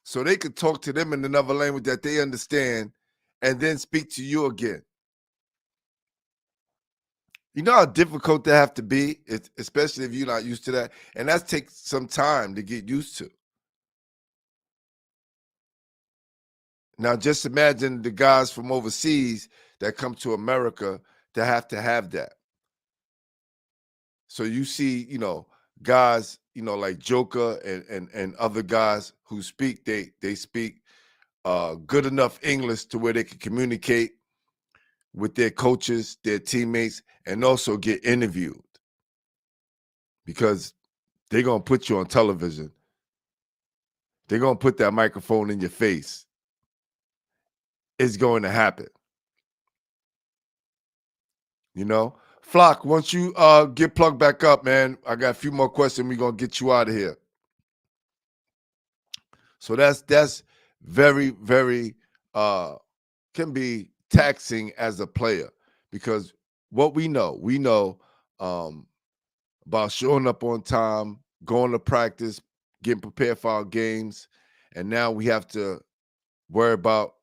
so they could talk to them in another language that they understand, and then speak to you again. You know how difficult that have to be, especially if you're not used to that, and that takes some time to get used to. Now, just imagine the guys from overseas that come to America to have that. So you see, guys, like Joker and other guys who speak, they speak good enough English to where they can communicate with their coaches, their teammates, and also get interviewed, because they're gonna put you on television. They're gonna put that microphone in your face. It's going to happen. Flock, once you get plugged back up, man, I got a few more questions. We're gonna get you out of here. So that's very, very can be taxing as a player, because what we know about showing up on time, going to practice, getting prepared for our games, and now we have to worry about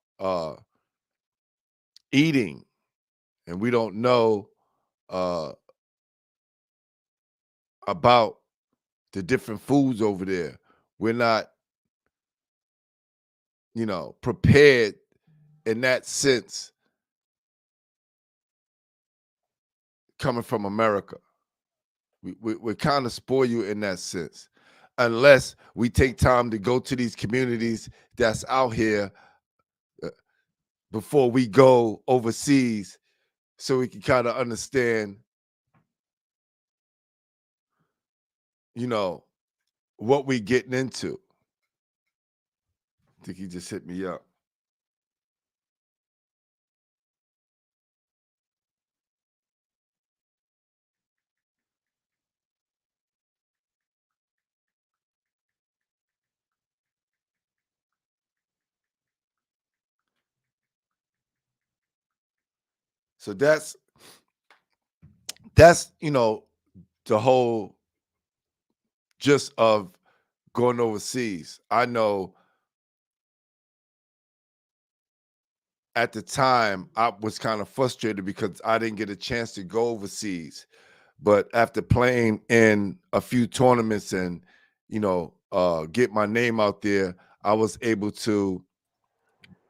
eating, and we don't know about the different foods over there. We're not, prepared in that sense coming from America. We kind of spoil you in that sense, unless we take time to go to these communities that's out here before we go overseas, so we can kind of understand, what we getting into. I think he just hit me up. So that's the whole just of going overseas. I know at the time I was kind of frustrated because I didn't get a chance to go overseas. But after playing in a few tournaments and, get my name out there, I was able to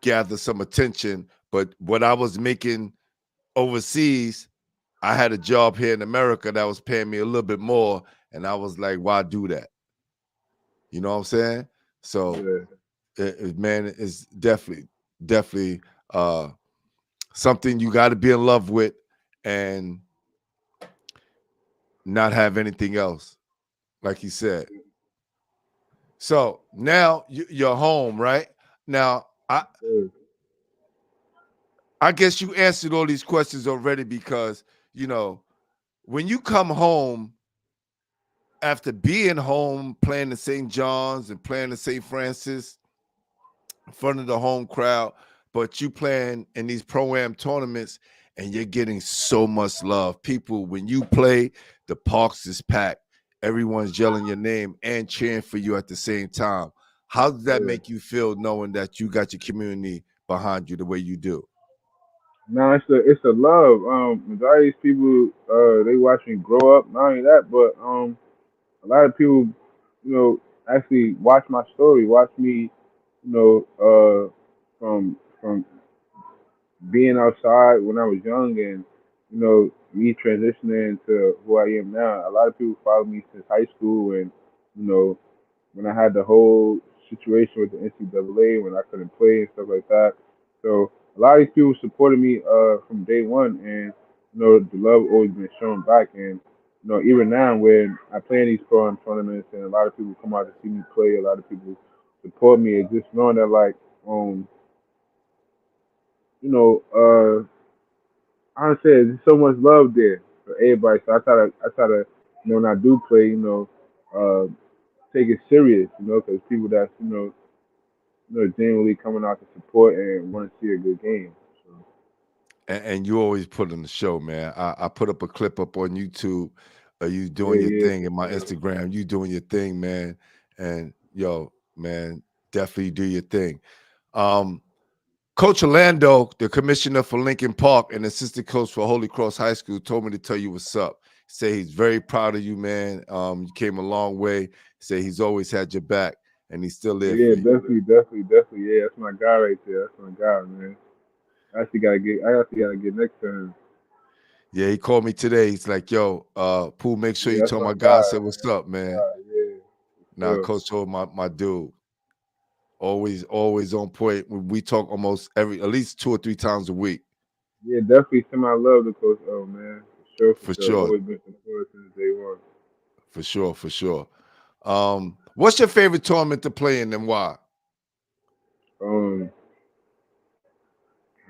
gather some attention. But what I was making overseas, I had a job here in America that was paying me a little bit more. And I was like, why do that? You know what I'm saying? So, man, it's definitely something you got to be in love with and not have anything else, like you said. So now you're home, right? Now, I guess you answered all these questions already because, when you come home after being home, playing in St. John's and playing in St. Francis in front of the home crowd, but you playing in these pro-am tournaments and you're getting so much love. People, when you play, the parks is packed. Everyone's yelling your name and cheering for you at the same time. How does that make you feel knowing that you got your community behind you the way you do? No, it's a love. Majority of these people, they watch me grow up. Not only that, but a lot of people, actually watch my story, watch me, from being outside when I was young, and me transitioning to who I am now. A lot of people follow me since high school, and you know, when I had the whole situation with the NCAA when I couldn't play and stuff like that. So a lot of these people supported me from day one, and the love always been shown back. And even now when I play in these pro tournaments, and a lot of people come out to see me play, a lot of people support me, and just knowing that like you know honestly, there's so much love there for everybody. So I try to when I do play, uh, take it serious, because people that's genuinely coming out to support and want to see a good game. So. And you always put on the show, man. I put up a clip up on YouTube of you doing your thing, and my Instagram, you doing your thing, man. And yo, man, definitely do your thing. Coach Orlando, the commissioner for Lincoln Park and assistant coach for Holy Cross High School, told me to tell you what's up. Say he's very proud of you, man. You came a long way. Say he's always had your back, and he's still there. Yeah, for definitely. Yeah, that's my guy right there. That's my guy, man. I actually gotta get next to him. Yeah, he called me today. He's like, yo, Pooh, make sure you That's tell my my guy I said, man. what's up, man? Yeah. Now, Sure. Coach told my dude. Always on point. We talk almost at least 2 or 3 times a week. Yeah, definitely send my love to Coach O, man. For sure. Sure. Always been supportive since day one. For sure. What's your favorite tournament to play in and why?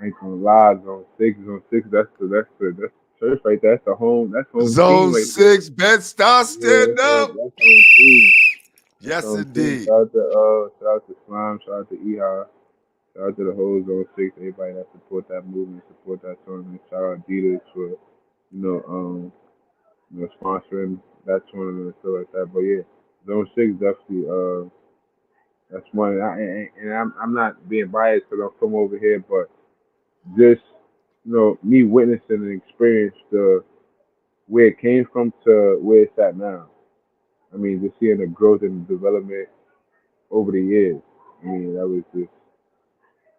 I ain't gonna lie, zone six. That's the church right there. That's home Zone team right 6, Bed-Stuy, stand up. That's home team. Yes, indeed. Shout out to Slime, shout out to Eha, shout out to the whole Zone 6, everybody that support that movement, support that tournament. Shout out Adidas for, sponsoring that tournament and stuff like that. But yeah, Zone 6 definitely that's one, and I'm not being biased because I'm from over here, but just me witnessing and experience the where it came from to where it's at now. I mean, just seeing the growth and development over the years. I mean, that was just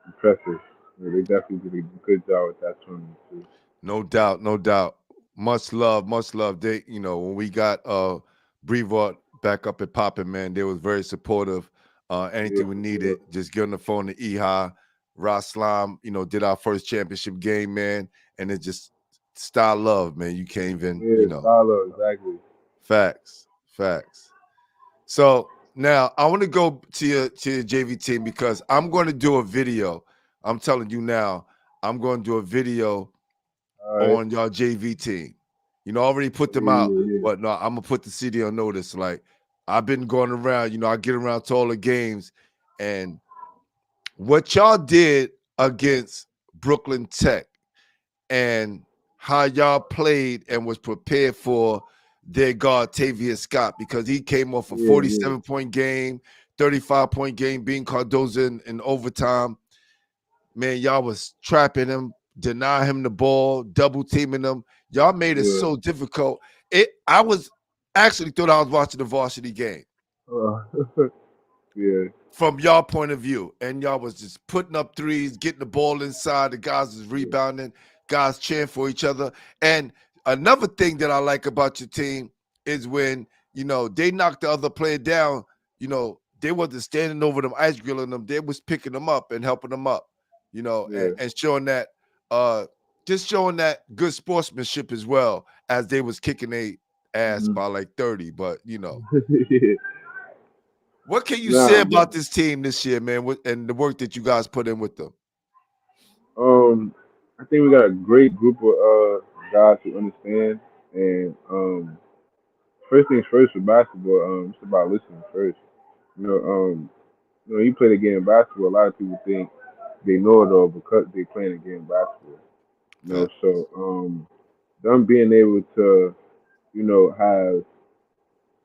impressive. Yeah, they definitely did a good job with that tournament too. No doubt. Much love. They, when we got Brevoort back up and popping, man, they was very supportive. Anything we needed, just get on the phone to Eha. Raslam, did our first championship game, man, and it just style love, man. You can't even, style love, exactly. Facts. So now I want to go to your JV team because I'm going to do a video. I'm telling you now, I'm going to do a video on y'all JV team. I already put them out, but no, I'm gonna put the city on notice. Like I've been going around, I get around to all the games, and what y'all did against Brooklyn Tech and how y'all played and was prepared for their guard Tavia Scott, because he came off a 47-point game, 35-point game, beating Cardozo in overtime. Man, y'all was trapping him, deny him the ball, double teaming him. Y'all made it so difficult. I was actually thought I was watching the varsity game Uh, yeah, from y'all point of view, and y'all was just putting up threes, getting the ball inside. The guys was yeah. rebounding, guys cheering for each other. And another thing that I like about your team is when they knocked the other player down. They wasn't standing over them, ice grilling them. They was picking them up and helping them up. Yeah. And showing that, just showing that good sportsmanship as well as they was kicking their ass Mhm. by like 30. But Yeah. what can you say Nah, but about this team this year, man, and the work that you guys put in with them? I think we got a great group of guys who understand. And first things first with basketball, it's about listening first. You know, um, you play the game of basketball. A lot of people think they know it all because they playing the game of basketball. Fact. So them being able to have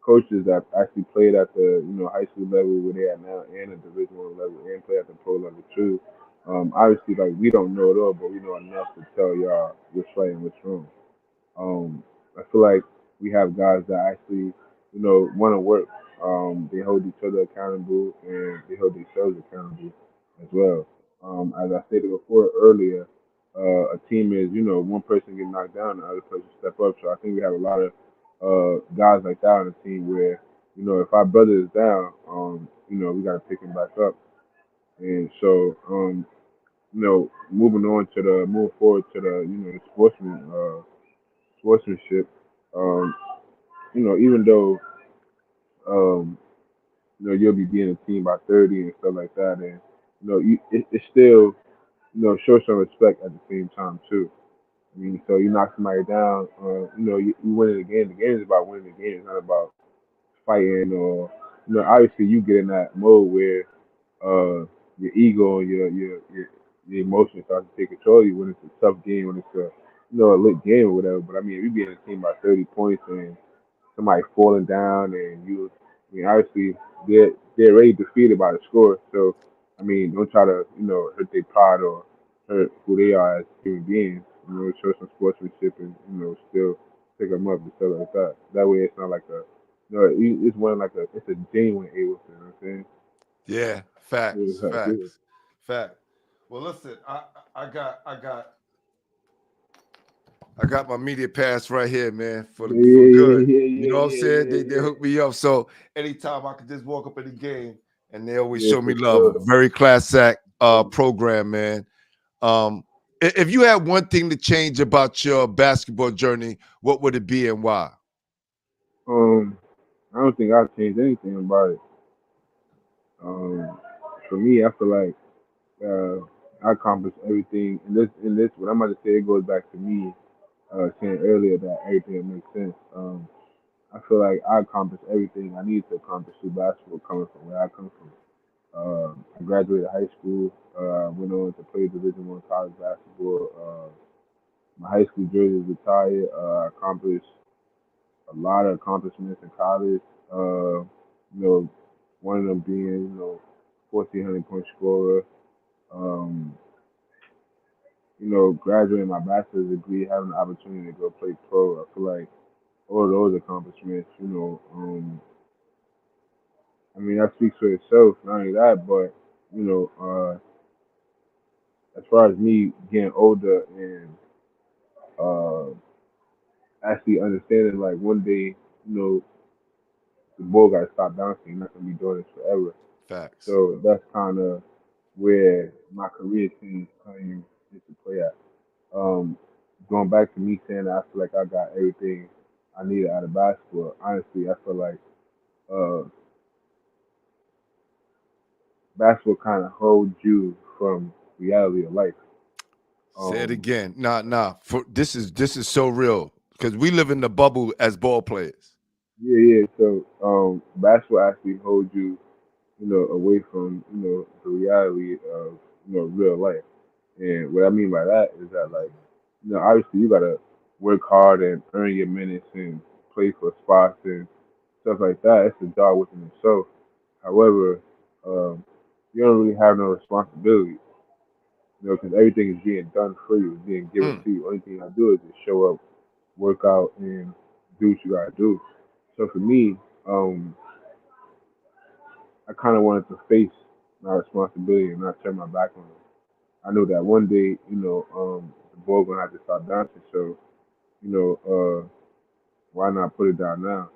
coaches that actually played at the high school level where they are now and the Division 1 level and play at the pro level too. Obviously, like we don't know it all, but we know enough to tell y'all what's right and what's wrong. I feel like we have guys that actually, want to work. They hold each other accountable and they hold themselves accountable as well. As I stated before earlier, a team is, one person get knocked down, the other person step up. So I think we have a lot of guys like that on the team where, if our brother is down, we got to pick him back up. And so, moving forward to the sportsmanship. Um, even though you'll be beating a team by 30 and stuff like that, and it still show some respect at the same time too. I mean, so you knock somebody down, you winning the game. The game is about winning the game. It's not about fighting or obviously you get in that mode where your ego and your emotions start to take control of you when it's a tough game, when it's a lit game or whatever. But I mean, if you be in a team by 30 points and somebody falling down and I mean, obviously they're already defeated by the score. So I mean, don't try to hurt their pride or hurt who they are as human beings. Show some sportsmanship and still pick them up and stuff like that. That way, it's not like it's one like it's a genuine A. You know what I'm saying? Yeah, Yeah, facts, yeah, facts, facts. Well, listen, I got I got I got my media pass right here, man, yeah, for yeah, good. yeah, You yeah, know what I'm yeah, saying? yeah, They yeah, hook me up. So anytime I can just walk up in the game and they always yeah, show me for love. sure. Very class act Um, program, man. Um, if you had one thing to change about your basketball journey, what would it be and why? um, I don't think I've changed anything about it. For me, I feel like I accomplished everything. In this, what I'm about to say, it goes back to me saying earlier that everything makes sense. I feel like I accomplished everything I needed to accomplish through basketball coming from where I come from. I graduated high school, went on to play Division 1 college basketball. My high school jersey is retired. I accomplished a lot of accomplishments in college. You know, one of them being, 1,400 point scorer. Um, graduating my bachelor's degree, having the opportunity to go play pro. I feel like all of those accomplishments, I mean, that speaks for itself. Not only that, but as far as me getting older and uh, actually understanding, like one day, the ball got to stop bouncing. You're not gonna be doing this forever. Facts. So that's kind of where my career changed coming into play at. Um, Going back to me saying that I feel like I got everything I needed out of basketball. Honestly, I feel like uh, basketball kind of holds you from reality of life. Say it Um, again. Nah. This is so real because we live in the bubble as ball players. yeah, yeah. So basketball actually holds you, away from the reality of real life. And what I mean by that is that like, obviously you gotta work hard and earn your minutes and play for spots and stuff like that. It's a job within itself. However, um, you don't really have no responsibility, because everything is being done for you, it's being given Mm, to you. Only thing I do is just show up, work out, and do what you gotta do. So for me, I kind of wanted to face my responsibility and not turn my back on it. I know that one day, the ball gonna have to start bouncing. So, you know, why not put it down now?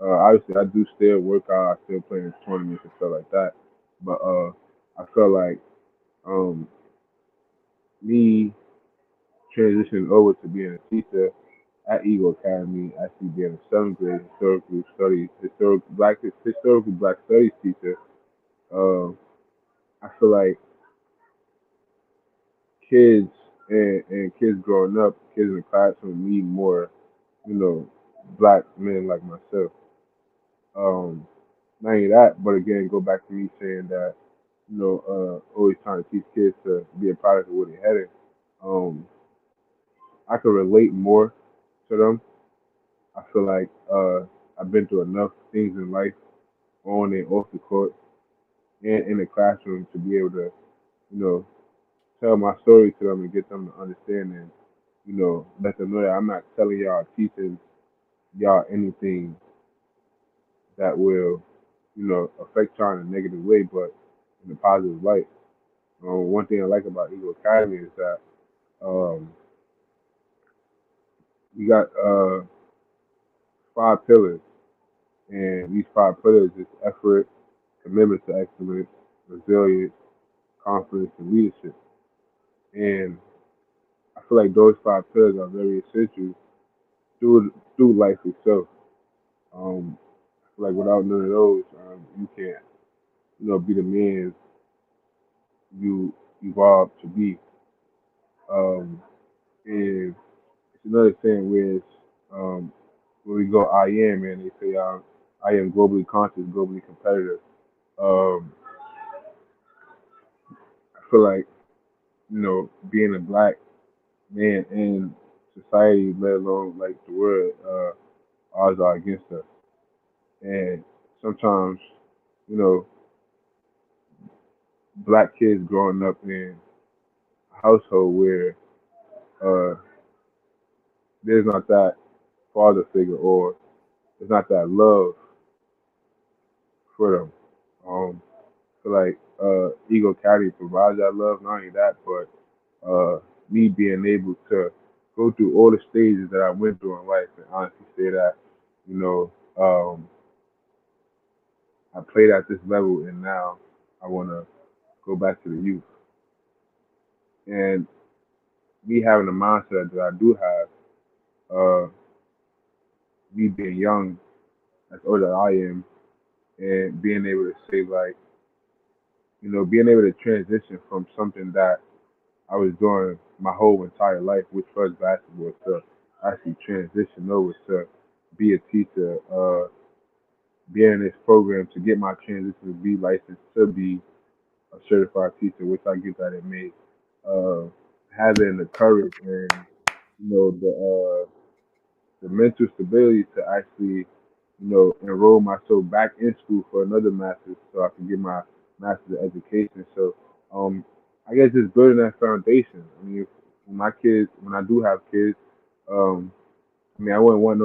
Obviously, I do still work out. I still play in tournaments and stuff like that. But I felt like um, me transitioning over to being a teacher at Eagle Academy, actually being a seventh grade historical black studies teacher. Uh, I feel like kids and kids growing up, kids in the classroom need more, you know, black men like myself. Um, Not only that, but again, go back to me saying that, always trying to teach kids to be a product of where they're headed. Um, I can relate more to them. I feel like I've been through enough things in life, on and off the court, and in the classroom to be able to, you know, tell my story to them and get them to understand and, let them know that I'm not telling y'all, teaching y'all anything that will, affect y'all in a negative way, but in a positive light. One thing I like about Eagle Academy is that um, we got 5 pillars, and these 5 pillars is effort, commitment to excellence, resilience, confidence, and leadership. And I feel like those 5 pillars are very essential through life itself. I feel like without none of those, you can't, be the man you evolved to be. Um, and it's another thing where it's, when we go I am, and they say I am globally conscious, globally competitive. Um, I feel like, being a black man in society, let alone like the world, odds are against us. And sometimes, you know, black kids growing up in a household where uh, there's not that father figure or there's not that love for them. So like Eagle Academy provides that love. Not only that, but me being able to go through all the stages that I went through in life and honestly say that, you know, I played at this level and now I want to go back to the youth. And me having the mindset that I do have, me being young, as old as I am, and being able to say like, being able to transition from something that I was doing my whole entire life, which was basketball, to actually transition over to be a teacher, be in this program to get my transition to be licensed to be a certified teacher, which I get that it made. Uh, Having the courage and the mental stability to actually enroll myself back in school for another master's so I can get my master's of education. So I guess just building that foundation. I mean, when I do have kids, um, I mean, I wouldn't want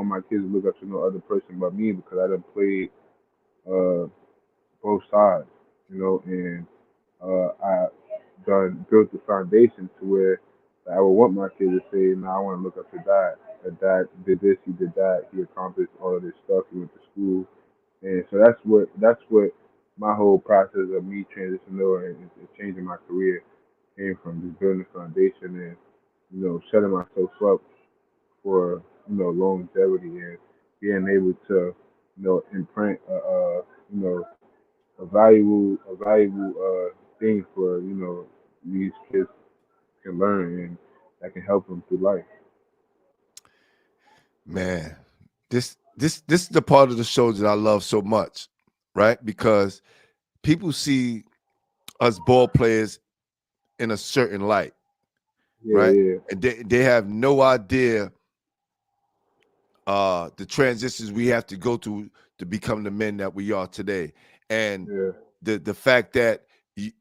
my kids to look up to no other person but me because I done played uh, both sides, and I done built the foundation to where I would want my kids to say, "No, I want to look up to dad. That dad did this, he did that, he accomplished all of this stuff. He went to school, and so that's what my whole process of me transitioning over and changing my career came from just building the foundation and setting myself up for longevity and being able to imprint you know a valuable thing for these kids can learn and that can help them through life. Man, this is the part of the show that I love so much, right? Because people see us ball players in a certain light, Yeah, right? yeah, And they have no idea the transitions we have to go through to become the men that we are today. And yeah, the fact that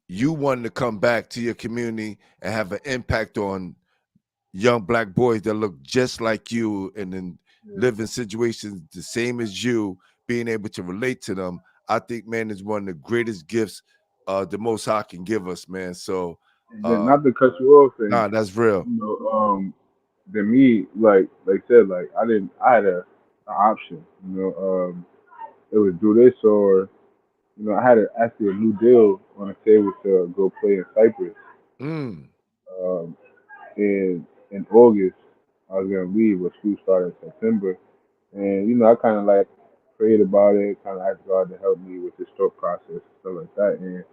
you wanted to come back to your community and have an impact on young black boys that look just like you and then live in situations the same as you, being able to relate to them, I think, man, is one of the greatest gifts the Most High can give us, man. So, And then not to cut you off, and nah, that's real. you know, than me, like said, like I had an option. You know, it was do this or you know, I had actually a new deal on the table to go play in Cyprus. Mm, Um, in August, I was gonna leave, but school started in September, and you know, I kind of like prayed about it, kind of asked God to help me with the stroke process, stuff like that, and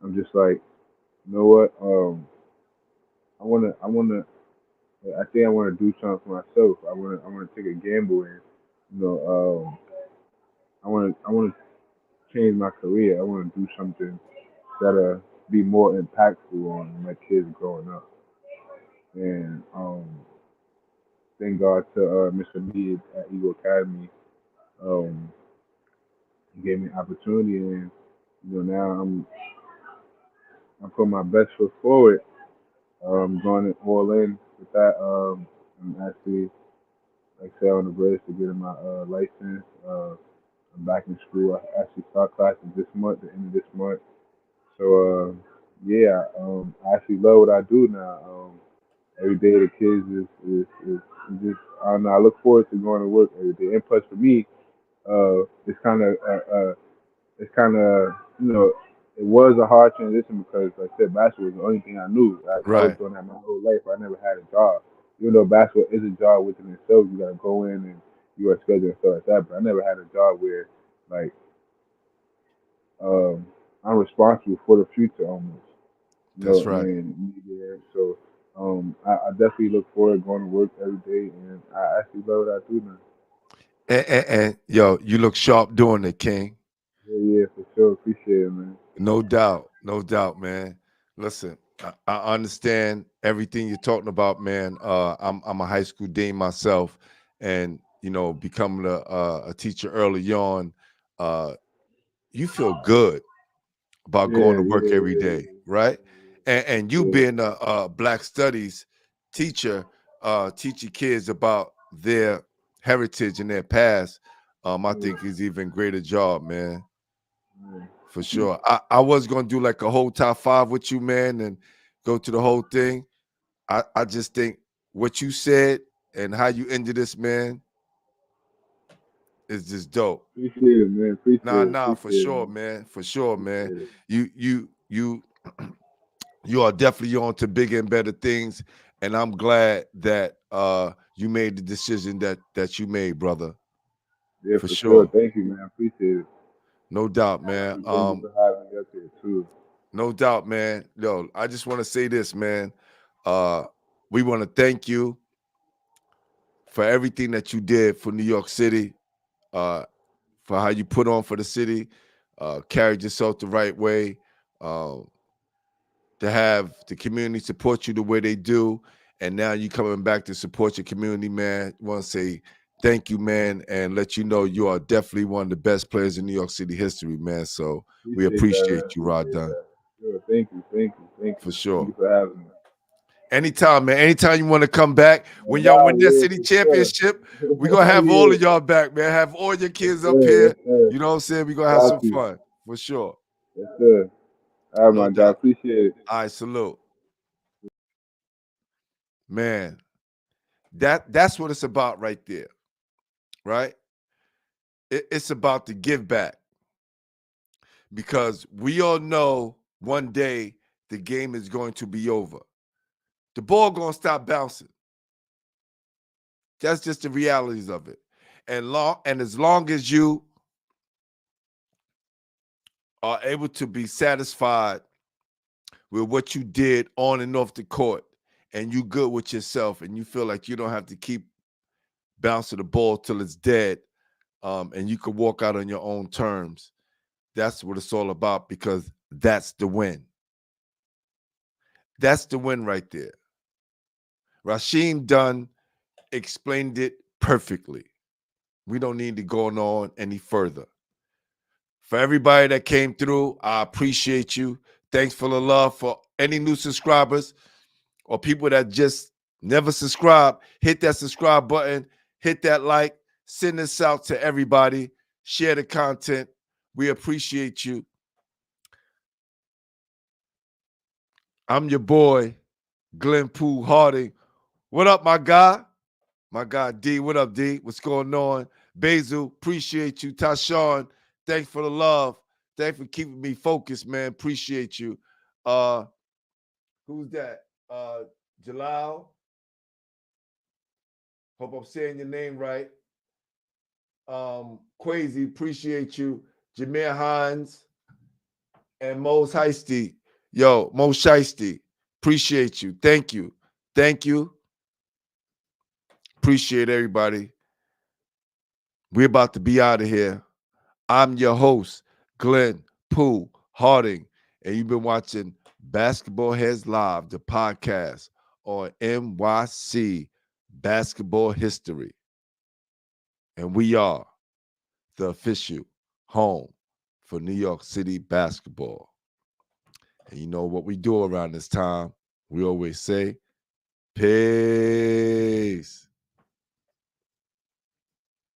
I'm just like, you know what, I think I wanna do something for myself. I wanna take a gamble and, you know, I wanna change my career. I wanna do something that'll be more impactful on my kids growing up. And thank God to Mr. Mead at Eagle Academy. Um, he gave me an opportunity, and you know now I'm putting my best foot forward. Going all in with that. I'm actually, like I said, on the bridge to getting my license. I'm back in school. I actually start classes this month, the end of this month. So yeah, I actually love what I do now. Every day the kids is just I don't know. I look forward to going to work every day. And plus for me, it's kind of you know it was a hard transition because like I said basketball was the only thing I knew. I was right. doing that my whole life. I never had a job. Even though basketball is a job within itself, you gotta go in and you are scheduled and stuff like that. But I never had a job where like um, I'm responsible for the future almost. You That's know, right. and yeah, so I definitely look forward to going to work every day, and I actually love what I do now. And yo, you look sharp doing it, King. Yeah, yeah, for sure. Appreciate it, man. No doubt, man. Listen, I understand everything you're talking about, man. I'm a high school dean myself, and you know, becoming a teacher early on, uh, you feel good about going Yeah, to work yeah, every yeah, day, right? And you yeah, being a Black Studies teacher, teaching kids about their heritage and their past, I yeah, think is even greater job, man. yeah. For sure. I was gonna do like a whole top five with you, man, and go to the whole thing. I just think what you said and how you ended this, man, is just dope. Appreciate it, man. Nah, for Appreciate it, sure, man. man. For sure, man. Appreciate it. You you are definitely on to bigger and better things. And I'm glad that you made the decision that you made, brother. Yeah, For for sure. sure. Thank you, man. Appreciate it. No doubt, man. Thank you for having me up here too. No doubt, man. Yo, I just want to say this, man. Uh, we want to thank you for everything that you did for New York City, uh, for how you put on for the city, carried yourself the right way, uh, to have the community support you the way they do, and now you coming back to support your community, man. Want to say thank you, man, and let you know you are definitely one of the best players in New York City history, man. So we Appreciate that, man. appreciate you, Rod Appreciate Dunn, that. Sure. Thank you. Thank you. Thank for you. Thank sure. you for having me. Anytime, man. Anytime you want to come back, when y'all Nah, win that yeah, city for sure. championship, we're gonna have all Yeah. of y'all back, man. Have all your Yes, kids up sir. here. Yes, sir. You know what I'm saying? We're gonna have some Got you. fun for sure. Yes, sir. All right, No my guy. doubt. Appreciate it. All right, salute. Man, that's what it's about right there, right? It's about the give back because we all know one day the game is going to be over. The ball gonna stop bouncing. That's just the realities of it. And as long as you are able to be satisfied with what you did on and off the court, and you good with yourself, and you feel like you don't have to keep bouncing the ball till it's dead, and you can walk out on your own terms. That's what it's all about because that's the win. That's the win right there. Rasheem Dunn explained it perfectly. We don't need to go on any further. For everybody that came through, I appreciate you. Thanks for the love. For any new subscribers or people that just Never subscribe. Hit that subscribe button. Hit that like. Send this out to everybody. Share the content. We appreciate you. I'm your boy, Glenn Pooh Harding. What up, my guy? My guy, D. What up, D? What's going on? Basil, appreciate you. Tashawn, thanks for the love. Thanks for keeping me focused, man. Appreciate you. Who's that? Jalal. Hope I'm saying your name right. Quasi, appreciate you. Jameer Hines and Mose Heisty. Yo, Mose Heisty, appreciate you. Thank you. Thank you. Appreciate everybody. We're about to be out of here. I'm your host, Glenn Pooh Harding, and you've been watching Basketball Heads Live, the podcast on NYC Basketball History. And we are the official home for New York City basketball. And you know what we do around this time? We always say, peace.